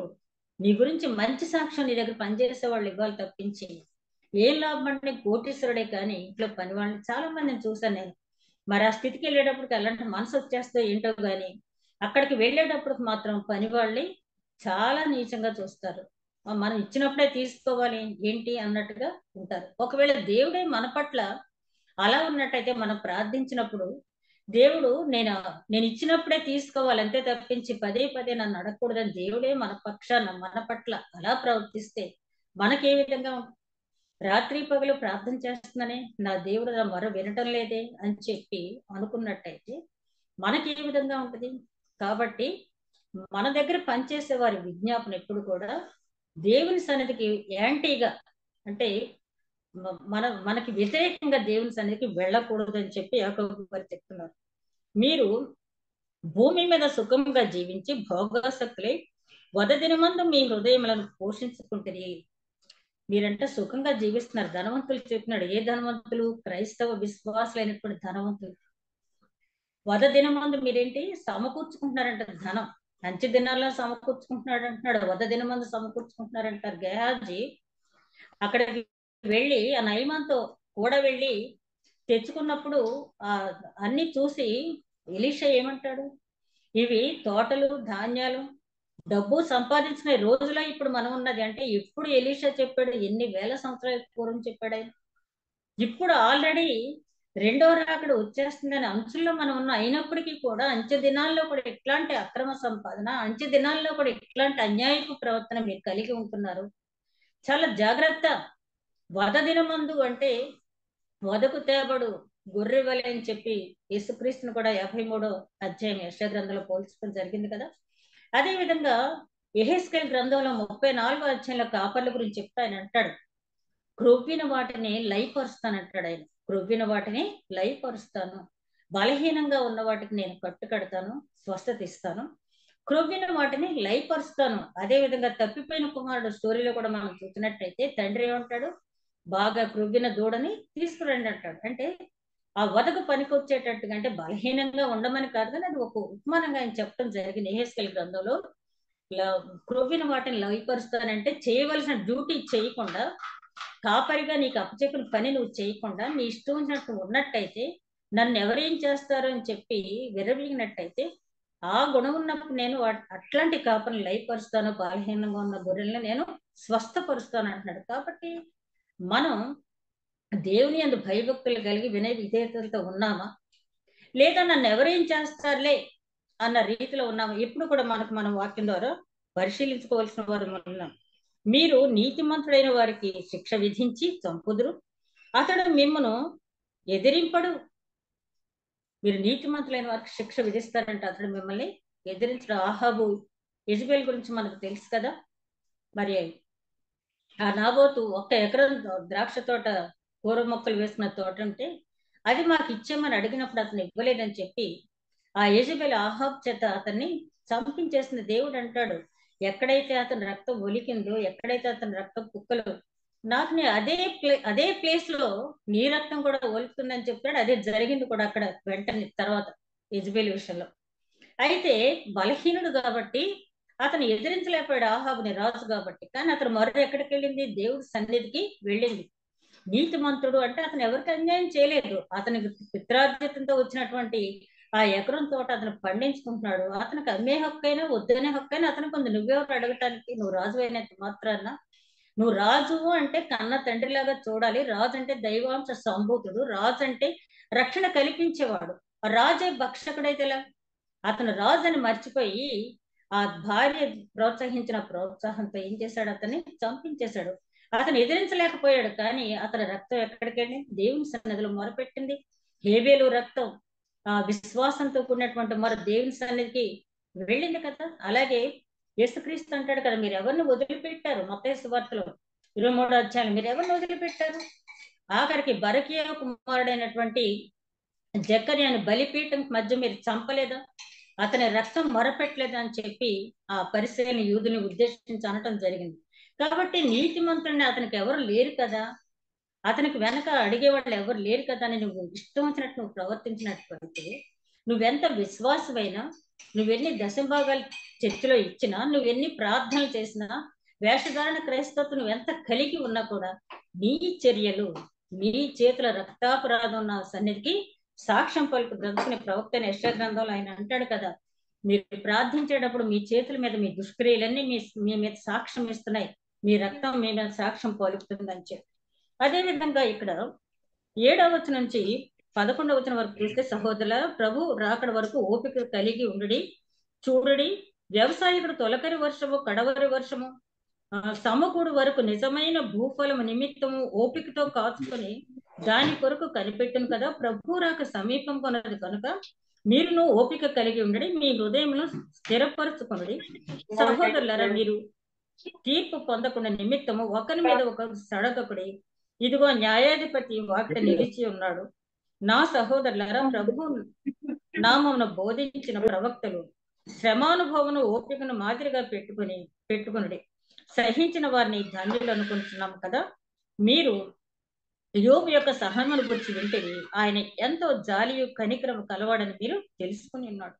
నీ గురించి మంచి సాక్ష్యం నీ దగ్గర పనిచేసే వాళ్ళు ఇవ్వాలి తప్పించి ఏం లాభం అంటే కోటీశ్వరుడే కానీ ఇంట్లో పని వాళ్ళని చాలా మందిని చూసాను నేను. మరి ఆ స్థితికి వెళ్ళేటప్పటికి అలాంటి మనసు వచ్చేస్తే ఏంటో గాని అక్కడికి వెళ్ళేటప్పటికి మాత్రం పని వాళ్ళని చాలా నీచంగా చూస్తారు. మనం ఇచ్చినప్పుడే తీసుకోవాలి ఏంటి అన్నట్టుగా ఉంటారు. ఒకవేళ దేవుడే మన పట్ల అలా ఉన్నట్టయితే మనం ప్రార్థించినప్పుడు దేవుడు నేను ఇచ్చినప్పుడే తీసుకోవాలి అంతే తప్పించి పదే పదే నన్ను అడగకూడదని దేవుడే మన పక్షాన మన పట్ల అలా ప్రవర్తిస్తే మనకే విధంగా రాత్రి పగలు ప్రార్థన చేస్తుందనే నా దేవుడు నా మొర వినటం లేదే అని చెప్పి అనుకున్నట్టయితే మనకి ఏ విధంగా ఉంటుంది? కాబట్టి మన దగ్గర పనిచేసే వారి విజ్ఞాపన ఎప్పుడు కూడా దేవుని సన్నిధికి యాంటీగా, అంటే మనకి వ్యతిరేకంగా దేవుని సన్నిధికి వెళ్ళకూడదు అని చెప్పి యాకోబు గారు చెప్తున్నారు. మీరు భూమి మీద సుఖంగా జీవించి భోగాసక్తులై వదదినమందు మీ హృదయములను పోషించుకుంటుంది. మీరంటే సుఖంగా జీవిస్తున్నారు. ధనవంతులు చెప్పినాడు. ఏ ధనవంతులు? క్రైస్తవ విశ్వాసులైనటువంటి ధనవంతులు. వదదినమందు మీరేంటి సమకూర్చుకుంటున్నారంట ధనం. మంచి దినాల్లో సమకూర్చుకుంటున్నాడు అంటున్నాడు, వదదినమందు సమకూర్చుకుంటున్నారంటారు. గేహాజీ అక్కడికి వెళ్ళి ఆ నయమాన్తో కూడా వెళ్ళి తెచ్చుకున్నప్పుడు అన్ని చూసి ఎలీషా ఏమంటాడు? ఇవి తోటలు, ధాన్యాలు, డబ్బు సంపాదించిన రోజులో ఇప్పుడు మనం ఉన్నది అంటే ఎప్పుడు ఎలీషా చెప్పాడు? ఎన్ని వేల సంవత్సరాల పూర్వం చెప్పాడు ఆయన. ఇప్పుడు ఆల్రెడీ రెండో రాకడ వచ్చేస్తుందని అంచుల్లో మనం ఉన్న అయినప్పటికీ కూడా అంచె దినాల్లో కూడా ఇట్లాంటి అక్రమ సంపాదన, అంచె దినాల్లో కూడా ఇట్లాంటి అన్యాయపు ప్రవర్తన మీరు కలిగి ఉంటున్నారు. చాలా జాగ్రత్త. వద దినమందు అంటే వదకు తేబడు గొర్రె వలె అని చెప్పి యేసుక్రీస్తును కూడా 53వ అధ్యాయం యెషయా గ్రంథంలో పోల్చడం జరిగింది కదా. అదే విధంగా యెహెజ్కేలు గ్రంథంలో 34వ అధ్యాయంలో కాపర్ల గురించి చెప్తా ఆయన అంటాడు, క్రొవ్విన వాటిని లయపరుస్తానంటాడు ఆయన. క్రొవ్విన వాటిని లయపరుస్తాను, బలహీనంగా ఉన్న వాటికి నేను కట్టుకడతాను, స్వస్థత ఇస్తాను, క్రొవ్విన వాటిని లయపరుస్తాను. అదే విధంగా తప్పిపోయిన కుమారుడు స్టోరీలో కూడా మనం చూసినట్టయితే తండ్రి ఏమంటాడు? బాగా క్రొవ్విన దూడని తీసుకురండి అంటాడు. అంటే ఆ వదకు పనికొచ్చేటట్టుగా, అంటే బలహీనంగా ఉండమని కాదు కానీ అది ఒక ఉపమానంగా ఆయన చెప్పడం జరిగింది యెహెజ్కేలు గ్రంథంలో. క్రొవ్విన వాటిని లయపరుస్తానంటే చేయవలసిన డ్యూటీ చేయకుండా, కాపరిగా నీకు అప్పచెప్పిన పని నువ్వు చేయకుండా నీ ఇష్టం వచ్చినట్టు ఉన్నట్టయితే నన్ను ఎవరేం చేస్తారు అని చెప్పి విర్రవీగినట్టయితే ఆ గుణం ఉన్నప్పుడు నేను అట్లాంటి కాపరిని లయపరుస్తాను, బలహీనంగా ఉన్న గొర్రెల్ని నేను స్వస్థపరుస్తాను అంటున్నాడు. కాబట్టి మనం దేవుని యందు భయభక్తులు కలిగి వినయ విధేయతలతో ఉన్నామా, లేదా నన్ను ఎవరేం చేస్తారులే అన్న రీతిలో ఉన్నామా? ఎప్పుడు కూడా మనం వాక్యం ద్వారా పరిశీలించుకోవాల్సిన వారు ఉన్నాం. మీరు నీతిమంతుడైన వారికి శిక్ష విధించి చంపుదురు, అతడు మిమ్మను ఎదిరింపడు. మీరు నీతిమంతులైన వారికి శిక్ష విధిస్తారంటే అతడు మిమ్మల్ని ఎదిరించడం. ఆహాబు యెజబెల్ గురించి మనకు తెలుసు కదా. మరి ఆ నాబోతు 1 ఎకరం ద్రాక్ష తోట, కూర మొక్కలు వేసుకున్న తోట ఉంటే అది మాకు ఇచ్చేమని అడిగినప్పుడు అతను ఇవ్వలేదని చెప్పి ఆ యెజబెల్ ఆహాబ్ చేత అతన్ని చంపించేసిన. దేవుడు అంటాడు, ఎక్కడైతే అతని రక్తం ఒలికిందో, ఎక్కడైతే అతని రక్తం కుక్కలు నాకు అదే ప్లేస్ లో నీ రక్తం కూడా ఒలుకుతుందని చెప్తాడు. అదే జరిగింది కూడా అక్కడ వెంటనే తర్వాత యెజబెల్ విషయంలో. అయితే బలహీనుడు కాబట్టి అతను ఎదిరించలేకపోయాడు ఆహాబుని, రాజు కాబట్టి. కానీ అతను మొర్ర ఎక్కడికి వెళ్ళింది? దేవుడి సన్నిధికి వెళ్ళింది. నీతిమంతుడు అంటే అతను ఎవరికి అన్యాయం చేయలేదు. అతనికి పిత్రార్జితంతో వచ్చినటువంటి ఆ ఎకరం తోట అతను పండించుకుంటున్నాడు. అతనికి అమ్మే హక్కైనా వద్దనే హక్కైనా అతనికి ఉంది. నువ్వెవరు అడగటానికి? నువ్వు రాజు అయినంత మాత్రాన. నువ్వు రాజు అంటే కన్న తండ్రిలాగా చూడాలి. రాజు అంటే దైవాంశ సంభూతుడు. రాజు అంటే రక్షణ కల్పించేవాడు. ఆ రాజే భక్షకుడైతే ఎలా? అతను రాజు అని మర్చిపోయి ఆ భార్య ప్రోత్సహించిన ప్రోత్సాహంతో ఏం చేశాడు? అతన్ని చంపించేశాడు. అతను ఎదిరించలేకపోయాడు. కానీ అతని రక్తం ఎక్కడికి వెళ్ళి దేవుని సన్నిధిలో మొరపెట్టింది. హేబేలు రక్తం విశ్వాసంతో కూడినటువంటి మొర దేవుని సన్నిధికి వెళ్ళింది కదా. అలాగే యేసుక్రీస్తు అంటాడు కదా, మీరు ఎవరిని వదిలిపెట్టారు? మత్తయి సువార్తలో 23వ అధ్యాయం, మీరు ఎవరిని వదిలిపెట్టారు? ఆఖరికి బరకియా కుమారుడైనటువంటి జకర్యాని బలిపీఠం మధ్య మీరు చంపలేదా? అతని రక్తం మొరపెట్టలేదా అని చెప్పి ఆ పరిసయ్యుని యూదుని ఉద్దేశించి అనటం జరిగింది. కాబట్టి నీతిమంతుడిని అతనికి ఎవరు లేరు కదా, అతనికి వెనక అడిగేవాళ్ళు ఎవరు లేరు కదా అని నువ్వు ఇష్టం వచ్చినట్టు నువ్వు ప్రవర్తించినట్టు నువ్వెంత విశ్వాసమైనా, నువ్వెన్ని దశభాగాలు చర్చిలో ఇచ్చినా, నువ్వెన్ని ప్రార్థనలు చేసినా, వేషధారణ క్రైస్తత్వం నువ్వెంత కలిగి ఉన్నా కూడా నీ చర్యలు, నీ చేతుల రక్తాపరాధం ఉన్న సన్నిధికి సాక్ష్యం పలుకు గ్రంథుని ప్రవక్త అయిన యెషయా గ్రంథంలో ఆయన అంటాడు కదా, మీరు ప్రార్థించేటప్పుడు మీ చేతుల మీద మీ దుష్క్రియలన్నీ మీ మీద సాక్ష్యం ఇస్తున్నాయి, మీ రక్తం మీ మీద సాక్ష్యం పలుకుతుందని చెప్పి. అదే విధంగా ఇక్కడ 7వ వచనం నుంచి 11వ వచనం వరకు చూస్తే, సహోదరుల ప్రభు రాకడ వరకు ఓపిక కలిగి ఉండుడి. చూడుడి, వ్యవసాయకుడు తొలకరి వర్షము కడవరి వర్షము సమకూడు వరకు నిజమైన భూఫలము నిమిత్తము ఓపికతో కాచుకొని దాని కొరకు కనిపెట్టును కదా. ప్రభు రాక సమీపం కొన్నది కనుక మీరును ఓపిక కలిగి ఉండడి, మీ హృదయంలో స్థిరపరచుకొనుడి. సహోదరులారా, మీరు తీర్పు పొందకుండా నిమిత్తము ఒకరి మీద ఒకరు సడగకుడి. ఇదిగో న్యాయాధిపతి వాక్య నిలిచి ఉన్నాడు. నా సహోదరులారా, ప్రభు నామమును బోధించిన ప్రవక్తలు శ్రమానుభవమును ఓపికను మాదిరిగా పెట్టుకునుడి. సహించిన వారిని ధన్యులు అనుకుంటున్నాం కదా. మీరు యోబు యొక్క సహనమును గురించి వింటిరి. ఆయన ఎంతో జాలియు కనికరము కలవాడని మీరు తెలుసుకుని ఉన్నాడు.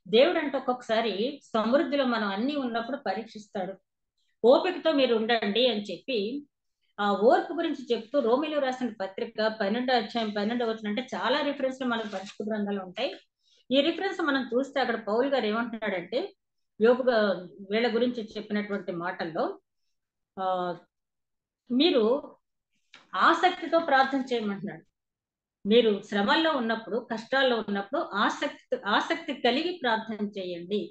దేవుడు అంటే ఒక్కొక్కసారి సమృద్ధిలో మనం అన్ని ఉన్నప్పుడు పరీక్షిస్తాడు. ఓపికతో మీరు ఉండండి అని చెప్పి ఆ ఓర్పు గురించి చెప్తూ రోమిలో రాసిన పత్రిక 12వ అధ్యాయం 12వ వచనం అంటే చాలా రిఫరెన్స్లు మనకు పరిశుద్ధ గ్రంథాలు ఉంటాయి. ఈ రిఫరెన్స్ మనం చూస్తే అక్కడ పౌలు గారు ఏమంటున్నాడంటే, యోబుగా వీళ్ళ గురించి చెప్పినటువంటి మాటల్లో మీరు ఆసక్తితో ప్రార్థన చేయమంటున్నాడు. మీరు శ్రమల్లో ఉన్నప్పుడు, కష్టాల్లో ఉన్నప్పుడు ఆసక్తి కలిగి ప్రార్థన చేయండి.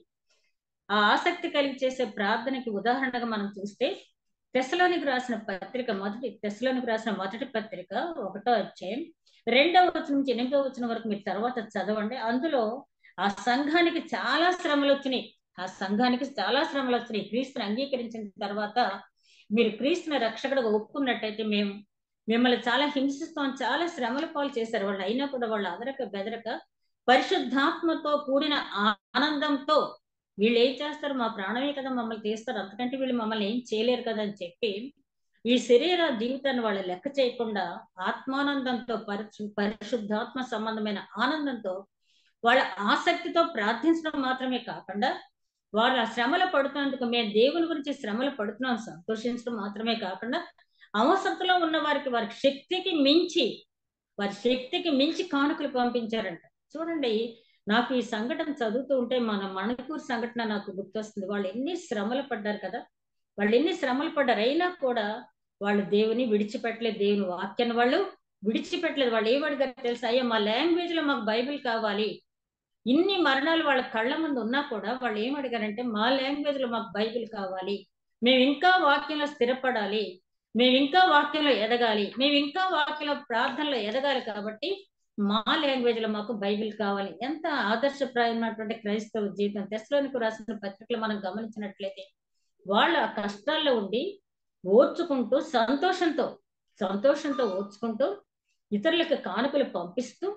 ఆ ఆసక్తి కలిగి చేసే ప్రార్థనకి ఉదాహరణగా మనం చూస్తే తెస్సలోనికి రాసిన మొదటి పత్రిక 1వ అధ్యాయం 2వ వచనం నుంచి 8వ వచనం వరకు మీరు తర్వాత చదవండి. అందులో ఆ సంఘానికి చాలా శ్రమలు వచ్చినాయి. క్రీస్తుని అంగీకరించిన తర్వాత మీరు క్రీస్తుని రక్షకుడుగా ఒప్పుకున్నట్టయితే మేము మిమ్మల్ని చాలా హింసిస్తాం, చాలా శ్రమల పాలు చేశారు వాళ్ళు. అయినా కూడా వాళ్ళు అదరక బెదరక పరిశుద్ధాత్మతో కూడిన ఆనందంతో వీళ్ళు ఏం చేస్తారు, మా ప్రాణమే కదా మమ్మల్ని తీస్తారు, అంతకంటే వీళ్ళు మమ్మల్ని ఏం చేయలేరు కదా అని చెప్పి ఈ శరీర జీవితాన్ని వాళ్ళు లెక్క చేయకుండా ఆత్మానందంతో పరిశుద్ధాత్మ సంబంధమైన ఆనందంతో వాళ్ళ ఆసక్తితో ప్రార్థించడం మాత్రమే కాకుండా వారు ఆ శ్రమలు పడుతున్నందుకు మేము దేవుని గురించి శ్రమలు పడుతున్నాం సంతోషించడం మాత్రమే కాకుండా అవసరతలో ఉన్న వారి శక్తికి మించి కానుకలు పంపించారంట. చూడండి, నాకు ఈ సంఘటన చదువుతూ ఉంటే మన మణిపూర్ సంఘటన నాకు గుర్తొస్తుంది. వాళ్ళు ఎన్ని శ్రమలు పడ్డారు కదా, అయినా కూడా వాళ్ళు దేవుని విడిచిపెట్టలేదు, దేవుని వాక్యాన్ని వాళ్ళు విడిచిపెట్టలేదు. వాళ్ళు ఏమడిగారు తెలుసా? అయ్యా, మా లాంగ్వేజ్ లో మాకు బైబిల్ కావాలి. ఇన్ని మరణాలు వాళ్ళ కళ్ళ ముందు ఉన్నా కూడా వాళ్ళు ఏమడిగారంటే, మా లాంగ్వేజ్ లో మాకు బైబిల్ కావాలి, మేము ఇంకా వాక్యంలో స్థిరపడాలి, మేము ఇంకా వాక్యంలో ఎదగాలి, మేము ఇంకా వాక్యంలో ప్రార్థనలో ఎదగాలి, కాబట్టి మా లాంగ్వేజ్ లో మాకు బైబిల్ కావాలి. ఎంత ఆదర్శప్రాయమైనటువంటి క్రైస్తవ జీవితం. తెస్సలోనికి రాసిన పత్రికలు మనం గమనించినట్లయితే వాళ్ళు ఆ కష్టాల్లో ఉండి ఓర్చుకుంటూ సంతోషంతో ఓర్చుకుంటూ ఇతరులకు కానుకలు పంపిస్తూ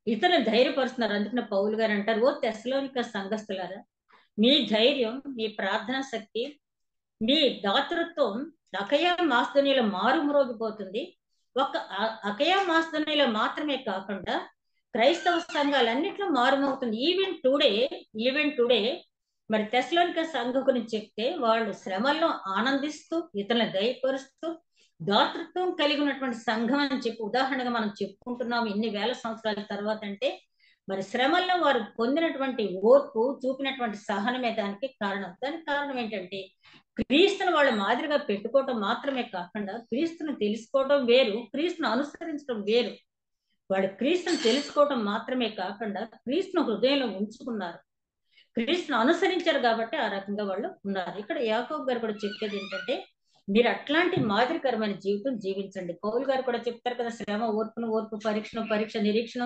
ఇతరులను ధైర్యపరుస్తున్నారు. అందుకనే పౌలు గారు అంటారు, ఓ తెస్సలోనిక సంఘస్థులారా, మీ ధైర్యం, మీ ప్రార్థనా శక్తి, మీ దాతృత్వం అకయ మాస్తనీలో మారుమ్రోగిపోతుంది. ఒక అకయ మాస్తనీలో మాత్రమే కాకుండా క్రైస్తవ సంఘాలన్నింటిలో మారుమవుతుంది. ఈవెన్ టుడే మరి తెస్సలోనిక సంఘం గురించి చెప్తే వాళ్ళు శ్రమల్లో ఆనందిస్తూ ఇతరులను దయపరుస్తూ దాతృత్వం కలిగి ఉన్నటువంటి సంఘం అని చెప్పి ఉదాహరణగా మనం చెప్పుకుంటున్నాం ఇన్ని వేల సంవత్సరాల తర్వాత. అంటే మరి శ్రమల్లో వారు పొందినటువంటి ఓర్పు, చూపినటువంటి సహనమే దానికి కారణం. దానికి కారణం ఏంటంటే క్రీస్తును వాళ్ళ మాదిరిగా పెట్టుకోవటం మాత్రమే కాకుండా క్రీస్తును తెలుసుకోవడం వేరు, క్రీస్తును అనుసరించడం వేరు. వాళ్ళు క్రీస్తును తెలుసుకోవడం మాత్రమే కాకుండా క్రీస్తును హృదయంలో ఉంచుకున్నారు, క్రీస్తును అనుసరించారు కాబట్టి ఆ రకంగా వాళ్ళు ఉన్నారు. ఇక్కడ యాకోబు గారు కూడా చెప్పేది ఏంటంటే మీరు అట్లాంటి మాదిరికరమైన జీవితం జీవించండి. పౌలు గారు కూడా చెప్తారు కదా, శ్రమ ఓర్పును, ఓర్పు పరీక్షను, పరీక్ష నిరీక్షణ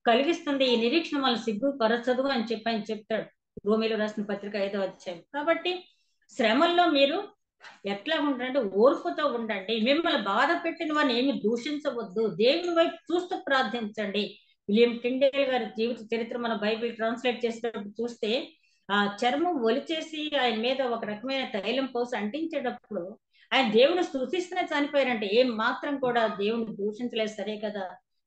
కలిగిస్తుంది, ఈ నిరీక్షణ వాళ్ళని సిగ్గుపరచదు అని చెప్పి ఆయన చెప్తాడు రోమీలో రాసిన పత్రిక 5వ అధ్యాయం. కాబట్టి శ్రమల్లో మీరు ఎట్లా ఉండండి, ఓర్పుతో ఉండండి. మిమ్మల్ని బాధ పెట్టిన వారిని ఏమి దూషించవద్దు, దేవుని వైపు చూస్తూ ప్రార్థించండి. విలియం టిండేల్ గారి జీవిత చరిత్ర మన బైబిల్ ట్రాన్స్లేట్ చేసేటప్పుడు చూస్తే ఆ చర్మం ఒలిచేసి ఆయన మీద ఒక రకమైన తైలం పోసి అంటించేటప్పుడు ఆయన దేవుని స్తుతిస్తూనే చనిపోయారంటే ఏం మాత్రం కూడా దేవుని దూషించలేదు. సరే కదా,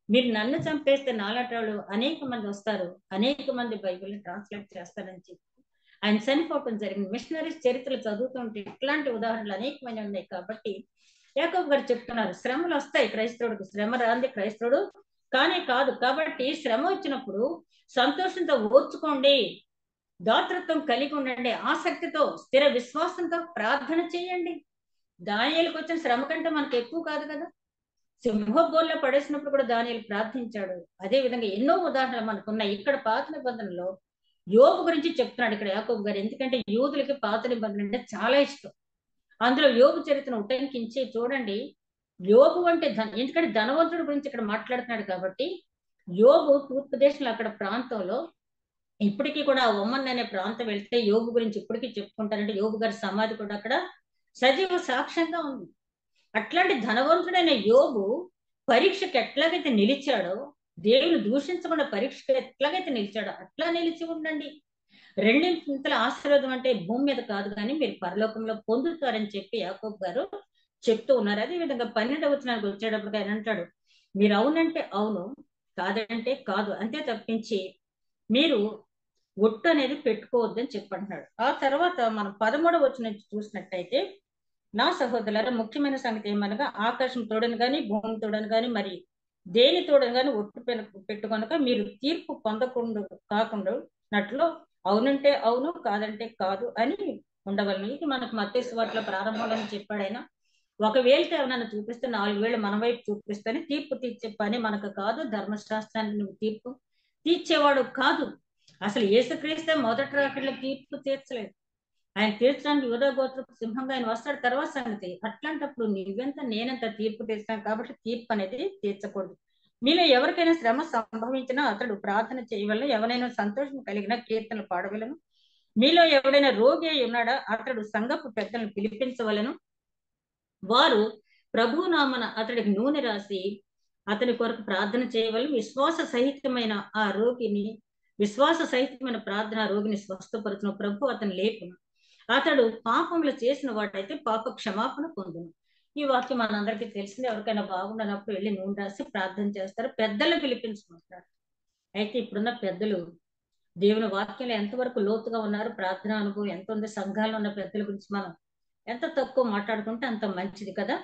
మీరు నన్ను చంపేస్తే నాలాంటి వాళ్ళు అనేక మంది వస్తారు, అనేక మంది బైబిల్ని ట్రాన్స్లేట్ చేస్తారని చెప్పి ఆయన చనిపోవటం జరిగింది. మిషనరీస్ చరిత్రలు చదువుతుంటే ఇట్లాంటి ఉదాహరణలు అనేకమైన ఉన్నాయి. కాబట్టి యాకోబు గారు చెప్తున్నారు శ్రమలు వస్తాయి క్రైస్తవుడికి, శ్రమ రాంది క్రైస్తవుడు కానే కాదు. కాబట్టి శ్రమ వచ్చినప్పుడు సంతోషంతో ఓర్చుకోండి, దాతృత్వం కలిగి ఉండండి, ఆసక్తితో స్థిర విశ్వాసంతో ప్రార్థన చేయండి. దానియేలుకు వచ్చిన శ్రమ కంటే మనకు ఎక్కువ కాదు కదా. సింహబోన్లో పడేసినప్పుడు కూడా దానియేలు ప్రార్థించాడు. అదే విధంగా ఎన్నో ఉదాహరణలు మనకు ఉన్నాయి. ఇక్కడ పాత నిబంధనలో యోబు గురించి చెప్తున్నాడు ఇక్కడ యాకోబు గారు. ఎందుకంటే యూదులకి పాత నిబంధన అంటే చాలా ఇష్టం. అందులో యోబు చరిత్రను ఉటంకించి చూడండి. యోబు అంటే ఎందుకంటే ధనవంతుడి గురించి ఇక్కడ మాట్లాడుతున్నాడు కాబట్టి యోబు తూర్పు దేశంలో అక్కడ ప్రాంతంలో ఇప్పటికీ కూడా ఒమన్ అనే ప్రాంతం వెళ్తే యోబు గురించి ఇప్పటికీ చెప్పుకుంటారంటే యోబు గారి సమాధి కూడా అక్కడ సజీవ సాక్ష్యంగా ఉంది. అట్లాంటి ధనవంతుడైన యోబు పరీక్షకు ఎట్లాగైతే నిలిచాడో, దేవుని దూషించకుండా పరీక్షకు ఎట్లాగైతే నిలిచాడో అట్లా నిలిచి ఉండండి. రెండింతల ఆశీర్వాదం అంటే భూమి మీద కాదు కానీ మీరు పరలోకంలో పొందుతారని చెప్పి యాకోబు గారు చెప్తూ ఉన్నారు. అదే విధంగా 12వ వచనానికి వచ్చేటప్పుడు ఆయన అంటాడు మీరు అవునంటే అవును, కాదంటే కాదు, అంతే తప్పించి మీరు ఒట్టు అనేది పెట్టుకోవద్దని చెప్పంటున్నాడు. ఆ తర్వాత మనం 13వ వచనం నుంచి చూసినట్టయితే నా సహోదరులారా ముఖ్యమైన సంగతి ఏమనగా ఆకాశం తోడని కానీ భూమి తోడని కానీ మరి దేని తోడని కానీ ఒట్టు పెట్టుకొనక మీరు తీర్పు పొందకుండా కాకుండానట్లు అవునంటే అవును, కాదంటే కాదు అని ఉండవలను. ఇది మనకు మత్తయి సువార్తలో ప్రారంభంలో చెప్పాడైనా ఒకవేళ ఎవరైనా చూపిస్తే 4 వేలు మన వైపు చూపిస్తేనే తీర్పు తీర్చే పని మనకు కాదు. ధర్మశాస్త్రాన్ని నువ్వు తీర్పు తీర్చేవాడు కాదు. అసలు యేసుక్రీస్తే మొదటి రాకడలో తీర్పు తీర్చలేదు. ఆయన తీర్చడానికి యూదా గోత్రపు సింహంగా ఆయన వస్తాడు తర్వాత సంగతి. అట్లాంటప్పుడు నువ్వెంత నేనెంత తీర్పు తీర్చాను కాబట్టి తీర్పు అనేది తీర్చకూడదు. మీలో ఎవరికైనా శ్రమ సంభవించినా అతడు ప్రార్థన చేయవలను, ఎవరైనా సంతోషం కలిగిన కీర్తనలు పాడవలను. మీలో ఎవడైనా రోగి అయి ఉన్నాడా అతడు సంఘపు పెద్దలను పిలిపించవలను, వారు ప్రభు నామన అతడికి నూనె రాసి అతని కొరకు ప్రార్థన చేయవలను. విశ్వాస సహితమైన ప్రార్థన రోగిని స్వస్థపరచును, ప్రభు అతను లేపును. అతడు పాపములు చేసిన వాడైతే పాప క్షమాపణ పొందును. ఈ వాక్యం మనందరికీ తెలిసింది. ఎవరికైనా బాగుండనప్పుడు వెళ్ళి నూనె రాసి ప్రార్థన చేస్తారు, పెద్దలు పిలిపించుకుంటారు. అయితే ఇప్పుడున్న పెద్దలు దేవుని వాక్యంలో ఎంతవరకు లోతుగా ఉన్నారు, ప్రార్థన అనుభవం ఎంత ఉంది, సంఘాల్లో ఉన్న పెద్దల గురించి మనం ఎంత తక్కువ మాట్లాడుకుంటే అంత మంచిది కదా.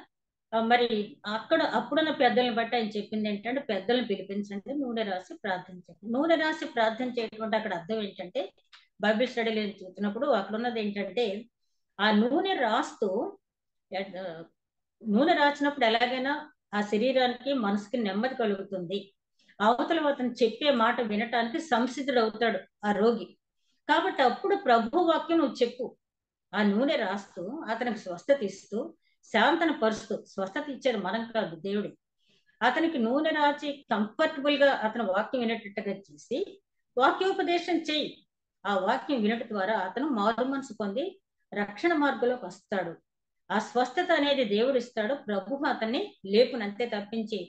మరి అప్పుడున్న పెద్దలను బట్టి ఆయన చెప్పింది ఏంటంటే పెద్దలను పిలిపించండి, నూనె రాసి ప్రార్థించండి. నూనె రాసి ప్రార్థన చేయడం అక్కడ అర్థం ఏంటంటే బైబిల్ స్టడీలో చూసినప్పుడు అక్కడ ఉన్నది ఏంటంటే ఆ నూనె రాసినప్పుడు ఎలాగైనా ఆ శరీరానికి మనసుకి నెమ్మది కలుగుతుంది. అవతల అతను చెప్పే మాట వినటానికి సంసిద్ధుడు అవుతాడు ఆ రోగి. కాబట్టి అప్పుడు ప్రభు వాక్యం నువ్వు చెప్పు. ఆ నూనె రాస్తూ అతనికి స్వస్థత ఇస్తూ శాంతన పరుస్తూ, స్వస్థత ఇచ్చేది మనం కాదు దేవుడు, అతనికి నూనె రాచి కంఫర్టబుల్ గా అతను వాక్యం వినేటట్టుగా చేసి వాక్యోపదేశం చేయి. ఆ వాక్యం వినటం ద్వారా అతను మారు మనసు పొంది రక్షణ మార్గంలోకి వస్తాడు. ఆ స్వస్థత అనేది దేవుడు ఇస్తాడు, ప్రభు అతన్ని లేపునంతే తప్పించి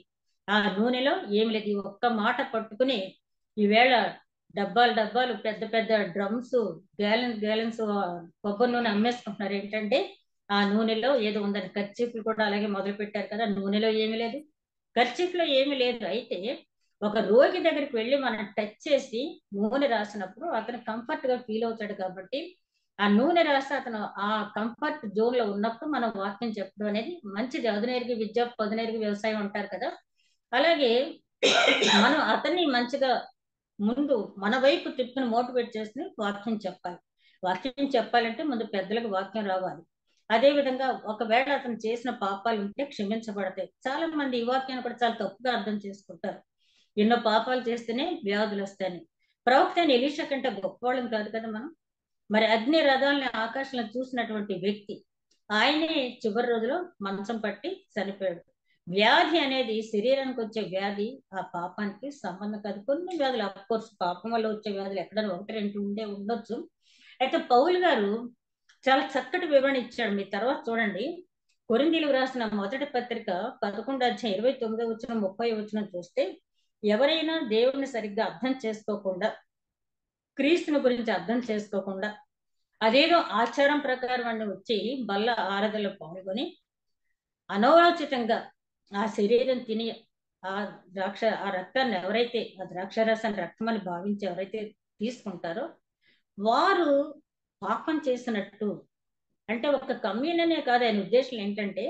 ఆ నూనెలో ఏమి లేదు. ఈ ఒక్క మాట పట్టుకుని ఈవేళ డబ్బాలు పెద్ద పెద్ద డ్రమ్స్ గ్యాలన్స్ కొబ్బరి నూనె అమ్మేసుకుంటున్నారు. ఏంటంటే ఆ నూనెలో ఏదో ఉందని. కర్చీఫ్లు కూడా అలాగే మొదలు పెట్టారు కదా, నూనెలో ఏమీ లేదు, కర్చీఫ్లో ఏమీ లేదు. అయితే ఒక రోగి దగ్గరికి వెళ్ళి మనం టచ్ చేసి నూనె రాసినప్పుడు అతను కంఫర్ట్ గా ఫీల్ అవుతాడు. కాబట్టి ఆ నూనె రాసి అతను ఆ కంఫర్ట్ జోన్ లో ఉన్నప్పుడు మనం వాక్యం చెప్పడం అనేది మంచిది. అదునేరికి విద్య పదునేరికి వ్యవసాయం అంటారు కదా, అలాగే మనం అతన్ని మంచిగా ముందు మన వైపు తిప్పుని మోటివేట్ చేసి వాక్యం చెప్పాలి. వాక్యం చెప్పాలంటే ముందు పెద్దలకు వాక్యం రావాలి. అదే విధంగా ఒకవేళ అతను చేసిన పాపాలు ఉంటే క్షమించబడతాయి. చాలా మంది ఈ వాక్యాన్ని కూడా చాలా తప్పుగా అర్థం చేసుకుంటారు. ఎన్నో పాపాలు చేస్తేనే వ్యాధులు వస్తాయని. ప్రవక్త అయిన ఎలీషా కంటే గొప్పవాళ్ళం కాదు కదా మనం. మరి అగ్ని రథాలని ఆకాశంలో చూసినటువంటి వ్యక్తి, ఆయనే చివరి రోజులో మంచం పట్టి చనిపోయాడు. వ్యాధి అనేది శరీరానికి వచ్చే వ్యాధి ఆ పాపానికి సంబంధం కాదు. కొన్ని వ్యాధులు కోర్స్ పాపం వల్ల వచ్చే వ్యాధులు ఎక్కడైనా ఒకటి రెండు ఉండొచ్చు. అయితే పౌలు గారు చాలా చక్కటి వివరణ ఇచ్చాడు. మీ తర్వాత చూడండి, కొరింథీయులకు రాసిన మొదటి పత్రిక 11 అధ్యాయం 29 వచనం 30 వచనం చూస్తే, ఎవరైనా దేవుడిని సరిగ్గా అర్థం చేసుకోకుండా, క్రీస్తుని గురించి అర్థం చేసుకోకుండా, అదేదో ఆచారం ప్రకారం అని వచ్చి బల్ల ఆరాధనలో పాల్గొని అనాలోచితంగా ఆ శరీరం తిని ఆ రక్తాన్ని ఎవరైతే, ఆ ద్రాక్షారసాన్ని రక్తం అని భావించి ఎవరైతే తీసుకుంటారో వారు పాపం చేసినట్టు. అంటే ఒక కమ్యూననే కాదు, ఆయన ఉద్దేశం ఏంటంటే,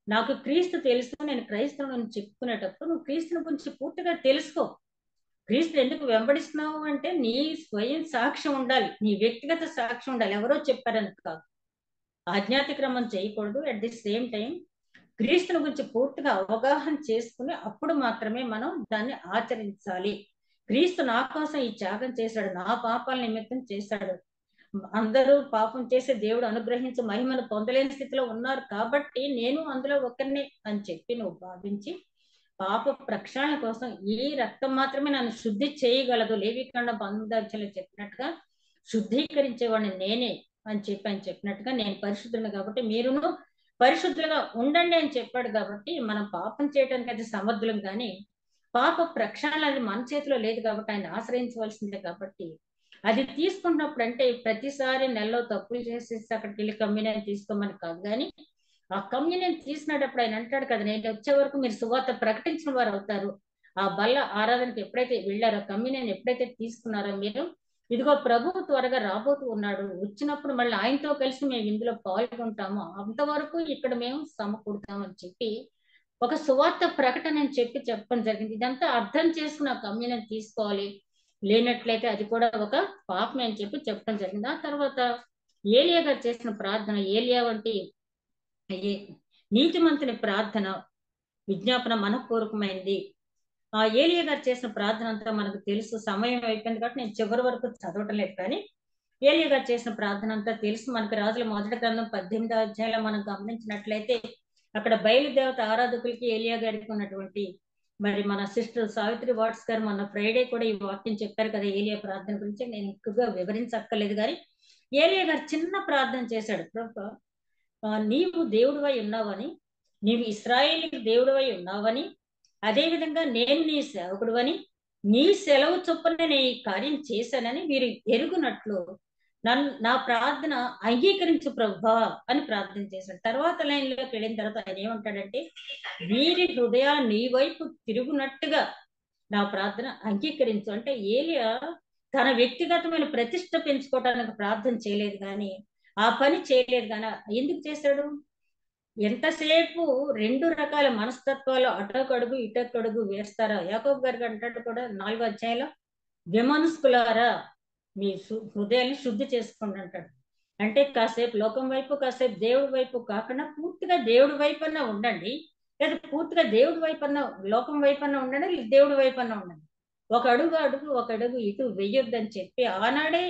నాకు క్రీస్తు తెలుసు, నేను క్రైస్తవుని చెప్పుకునేటప్పుడు నువ్వు క్రీస్తుని గురించి పూర్తిగా తెలుసుకో. క్రీస్తు ఎందుకు వెంబడిస్తున్నావు అంటే నీ స్వయం సాక్ష్యం ఉండాలి, నీ వ్యక్తిగత సాక్ష్యం ఉండాలి, ఎవరో చెప్పారని కాదు. ఆజ్ఞాతిక్రమం చేయకూడదు. అట్ ది సేమ్ టైం క్రీస్తుని గురించి పూర్తిగా అవగాహన చేసుకుని అప్పుడు మాత్రమే మనం దాన్ని ఆచరించాలి. క్రీస్తు నా కోసం ఈ త్యాగం చేశాడు, నా పాపాల నిమిత్తం చేశాడు. అందరూ పాపం చేసి దేవుడు అనుగ్రహించి మహిమను పొందలేని స్థితిలో ఉన్నారు కాబట్టి నేను అందులో ఒకరిని అని చెప్పి నువ్వు భావించి పాప ప్రక్షాళన కోసం ఈ రక్తం మాత్రమే నన్ను శుద్ధి చేయగలదు. లేవికాండం 19 చెప్పినట్టుగా శుద్ధీకరించేవాడిని నేనే అని చెప్పి ఆయన చెప్పినట్టుగా నేను పరిశుద్ధులను కాబట్టి మీరును పరిశుద్ధులుగా ఉండండి అని చెప్పాడు. కాబట్టి మనం పాపం చేయడానికి అయితే సమర్థులం, కానీ పాప ప్రక్షాళన అది మన చేతిలో లేదు కాబట్టి ఆయన ఆశ్రయించవలసిందే. కాబట్టి అది తీసుకున్నప్పుడు అంటే ప్రతిసారి నెలలో తప్పులు చేసేసి అక్కడికి వెళ్ళి కమ్యూనియన్ తీసుకోమని కాదు, కానీ ఆ కమ్యూనియన్ తీసుకునేటప్పుడు ఆయన అంటాడు కదా, నేను వచ్చే వరకు మీరు సువార్త ప్రకటించిన వారు అవుతారు. ఆ బల్ల ఆరాధనకి ఎప్పుడైతే వెళ్ళారో, కమ్యూనియన్ ఎప్పుడైతే తీసుకున్నారో మీరు, ఇదిగో ప్రభు త్వరగా రాబోతూ ఉన్నాడు, వచ్చినప్పుడు మళ్ళీ ఆయనతో కలిసి మేము ఇందులో పాల్గొంటాము, అంతవరకు ఇక్కడ మేము సమకూడతామని చెప్పి ఒక సువార్త ప్రకటన అని చెప్పడం జరిగింది. ఇదంతా అర్థం చేసుకుని ఆ కమ్యూనియన్ తీసుకోవాలి. లేనట్లయితే అది కూడా ఒక పాపమే అని చెప్పి చెప్పడం జరిగింది. ఆ తర్వాత ఏలియా గారు చేసిన ప్రార్థన, ఏలియా వంటి నీతిమంతుని ప్రార్థన విజ్ఞాపన మనపూర్వకమైంది. ఆ ఏలియా గారు చేసిన ప్రార్థన అంతా మనకు తెలుసు. సమయం అయిపోయింది కాబట్టి నేను చివరి వరకు చదవటం లేదు, కానీ ఏలియా గారు చేసిన ప్రార్థన అంతా తెలుసు మనకి. రాజుల మొదటి గ్రంథం 18వ అధ్యాయంలో మనం గమనించినట్లయితే అక్కడ బయలుదేవత ఆరాధకులకి ఏలియా గారికి ఉన్నటువంటి, మరి మన సిస్టర్ సావిత్రి వాట్స్ గారు మొన్న ఫ్రైడే కూడా ఈ వాక్యం చెప్పారు కదా ఏలియా ప్రార్థన గురించి. నేను ఎక్కువగా వివరించక్కర్లేదు, కానీ ఏలియా గారు చిన్న ప్రార్థన చేశాడు. నీవు దేవుడివై ఉన్నావని, నీవు ఇశ్రాయేలు దేవుడివై ఉన్నావని, అదే విధంగా నేను నీ సేవకుడువని, నీ సెలవు చొప్పున నేను ఈ కార్యం చేశానని మీరు ఎరుగునట్లు నా ప్రార్థన అంగీకరించు ప్రభువా అని ప్రార్థన చేశాడు. తర్వాత లైన్లోకి వెళ్ళిన తర్వాత ఆయన ఏమంటాడంటే, వీరి హృదయాలు నీ వైపు తిరుగునట్టుగా నా ప్రార్థన అంగీకరించు. అంటే ఏలియా తన వ్యక్తిగతమైన ప్రతిష్ట పెంచుకోవడానికి ప్రార్థన చేయలేదు, కానీ ఆ పని చేయలేదు. కానీ ఎందుకు చేశాడు? ఎంతసేపు రెండు రకాల మనస్తత్వాలు అటొకడుగు ఇటొకడుగు వేస్తారా? యాకోబు గారికి అంటాడు కూడా 4వ అధ్యాయంలో, విమనస్కులారా మీ హృదయాన్ని శుద్ధి చేసుకోండి అంటాడు. అంటే కాసేపు లోకం వైపు కాసేపు దేవుడి వైపు కాకుండా పూర్తిగా దేవుడి వైపన్నా ఉండండి, లేదా పూర్తిగా దేవుడి వైపన్నా లోకం వైపన్నా ఉండండి, దేవుడి వైపన్నా ఉండండి. ఒక అడుగు ఇటు వెయ్యొద్దని చెప్పి ఆనాడే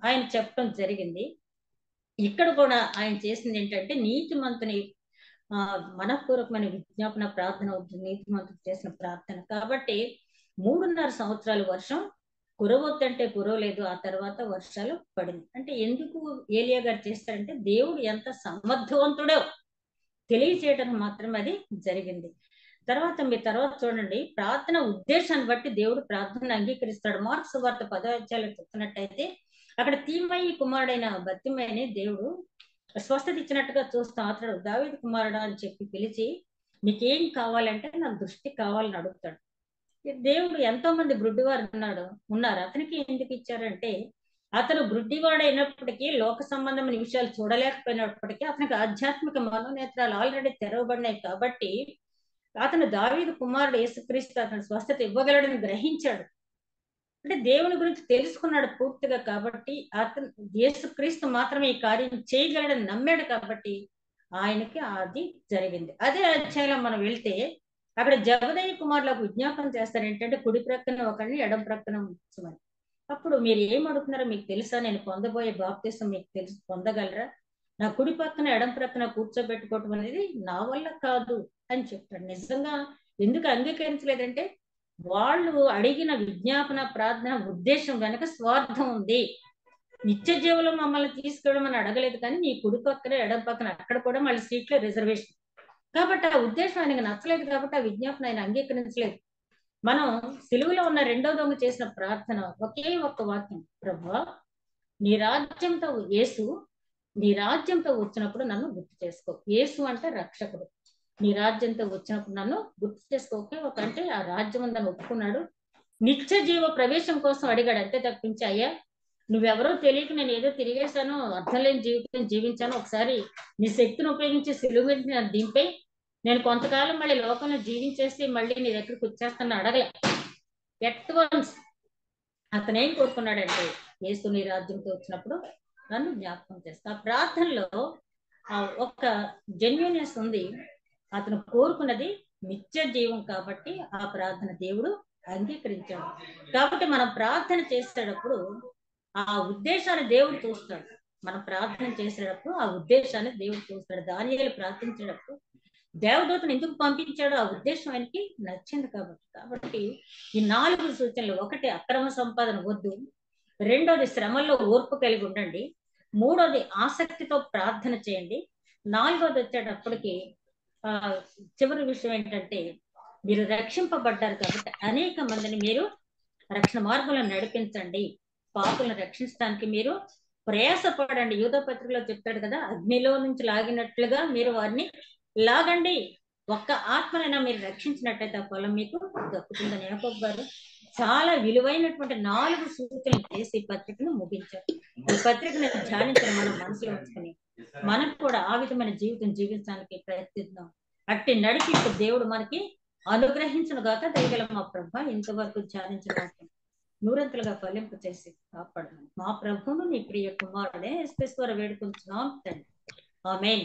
ఆయన చెప్పడం జరిగింది. ఇక్కడ కూడా ఆయన చేసింది ఏంటంటే నీతిమంతుని మనపూర్వకమైన విజ్ఞాపన ప్రార్థన అవుతుంది, నీతిమంతుడు చేసిన ప్రార్థన. కాబట్టి 3.5 సంవత్సరాలు వర్షం కురవద్దంటే కురవలేదు, ఆ తర్వాత వర్షాలు పడింది. అంటే ఎందుకు ఏలియా గారు చేస్తారంటే దేవుడు ఎంత సమర్థవంతుడో తెలియచేయడానికి మాత్రమే అది జరిగింది. మీరు తర్వాత చూడండి, ప్రార్థన ఉద్దేశాన్ని బట్టి దేవుడు ప్రార్థనను అంగీకరిస్తాడు. మార్క్స్ సువార్త 10వ అధ్యాయంలో చెప్తున్నట్టయితే అక్కడ తీమయి కుమారుడైన బత్తిమయిని దేవుడు స్వస్థత ఇచ్చినట్టుగా చూస్తాం. అతడు దావీదు కుమారుడా అని చెప్పి పిలిచి, నీకేం కావాలంటే నాకు దృష్టి కావాలని అడుగుతాడు. దేవుడు ఎంతో మంది గుడ్డివారు ఉన్నారు. అతనికి ఎందుకు ఇచ్చారంటే, అతను గుడ్డివాడైనప్పటికీ లోక సంబంధమైన విషయాలు చూడలేకపోయినప్పటికీ అతనికి ఆధ్యాత్మిక మనోనేత్రాలు ఆల్రెడీ తెరవబడినాయి కాబట్టి అతను దావీదు కుమారుడు యేసుక్రీస్తు అతను స్వస్థత ఇవ్వగలడని గ్రహించాడు. అంటే దేవుని గురించి తెలుసుకున్నాడు పూర్తిగా కాబట్టి అతను యేసుక్రీస్తు మాత్రమే ఈ కార్యం చేయగలడని నమ్మాడు కాబట్టి ఆయనకి అది జరిగింది. అదే అధ్యాయంలో మనం వెళ్తే అక్కడ జబదయి కుమారులకు విజ్ఞాపనం చేస్తారు ఏంటంటే, కుడి ప్రక్కన ఒకరిని ఎడం ప్రక్కన ఉంచమని. అప్పుడు మీరు ఏం అడుగుతున్నారో మీకు తెలుసా? నేను పొందబోయే బాప్తిసం మీకు తెలుసు, పొందగలరా? నా కుడి పక్కన ఎడం ప్రక్కన కూర్చోబెట్టుకోవటం అనేది నా వల్ల కాదు అని చెప్తాడు. నిజంగా ఎందుకు అంగీకరించలేదంటే, వాళ్ళు అడిగిన విజ్ఞాపన ప్రార్థన ఉద్దేశం వెనక స్వార్థం ఉంది. నిత్య జీవులు మమ్మల్ని తీసుకెళ్ళమని అడగలేదు, కానీ నీ కుడి పక్కన ఎడం పక్కన అక్కడ కూడా మళ్ళీ సీట్లో రిజర్వేషన్. కాబట్టి ఆ ఉద్దేశం ఆయనకు నచ్చలేదు కాబట్టి ఆ విజ్ఞాపన ఆయన అంగీకరించలేదు. మనం సిలువలో ఉన్న రెండో దొంగ చేసిన ప్రార్థన ఒకే ఒక్క వాక్యం, ప్రభువా నీ రాజ్యంతో నీ రాజ్యంతో వచ్చినప్పుడు నన్ను గుర్తు చేసుకో. యేసు అంటే రక్షకుడు. నీ రాజ్యంతో వచ్చినప్పుడు నన్ను గుర్తు చేసుకోకే ఒక అంటే ఆ రాజ్యం ఉందని ఒప్పుకున్నాడు. నిత్య జీవ ప్రవేశం కోసం అడిగాడు, అంతే తప్పించి అయ్యా నువ్వెవరో తెలియక నేను ఏదో తిరిగేశాను, అర్థం లేని జీవితం జీవించాను, ఒకసారి నీ శక్తిని ఉపయోగించి సిలువ మీద నన్ను దింపే, నేను కొంతకాలం మళ్ళీ లోకంలో జీవించేసి మళ్ళీ నీ దగ్గరికి వచ్చేస్తాను అడగలే. ఎట్ వన్స్ అతను ఏం కోరుకున్నాడంటే, యేసు నీ రాజ్యంతో వచ్చినప్పుడు నన్ను జ్ఞాపకం చేస్తా. ఆ ప్రార్థనలో ఒక జెన్యూనెస్ ఉంది. అతను కోరుకున్నది నిత్య జీవం కాబట్టి ఆ ప్రార్థన దేవుడు అంగీకరించాడు. కాబట్టి మనం ప్రార్థన చేసేటప్పుడు ఆ ఉద్దేశాన్ని దేవుడు చూస్తాడు. మనం ప్రార్థన చేసేటప్పుడు ఆ ఉద్దేశాన్ని దేవుడు చూస్తాడు. దానియేలు ప్రార్థించేటప్పుడు దేవదూతను ఎందుకు పంపించాడో ఆ ఉద్దేశం ఆయనకి నచ్చింది కాబట్టి ఈ 4 సూచనలు: ఒకటి, అక్రమ సంపాదన వద్దు; రెండోది, శ్రమల్లో ఓర్పు కలిగి ఉండండి; మూడోది, ఆసక్తితో ప్రార్థన చేయండి; నాలుగోది వచ్చేటప్పటికి చివరి విషయం ఏంటంటే, మీరు రక్షింపబడ్డారు కాబట్టి అనేక మందిని మీరు రక్షణ మార్గంలో నడిపించండి. పాపులను రక్షించడానికి మీరు ప్రయాసపడండి. యూదా పత్రికలో చెప్తాడు కదా, అగ్నిలో నుంచి లాగినట్లుగా మీరు వారిని లాగండి. ఒక్క ఆత్మనైనా మీరు రక్షించినట్టయితే ఆ ఫలం మీకు దక్కుతుందని యాకోబు గారు చాలా విలువైనటువంటి 4 సూచనలు చేసి ఈ పత్రికను ముగించారు. ఈ పత్రికను ధ్యానించిన మనం మనసులో ఉంచుకుని మనకు కూడా ఆ విధమైన జీవితం జీవించడానికి ప్రయత్నిద్దాం. అట్టి నడిపింపు దేవుడు మనకి అనుగ్రహించిన గాక. దయగల మా ప్రభు ఇంతవరకు ధ్యానించిన నూరంతలుగా ఫలింపు చేసి కాపాడను. మా ప్రభువును నీ ప్రియ కుమారుడే యేసుక్రీస్తు ద్వారా వేడుకుంటున్నాం తండ్రి. ఆమేన్.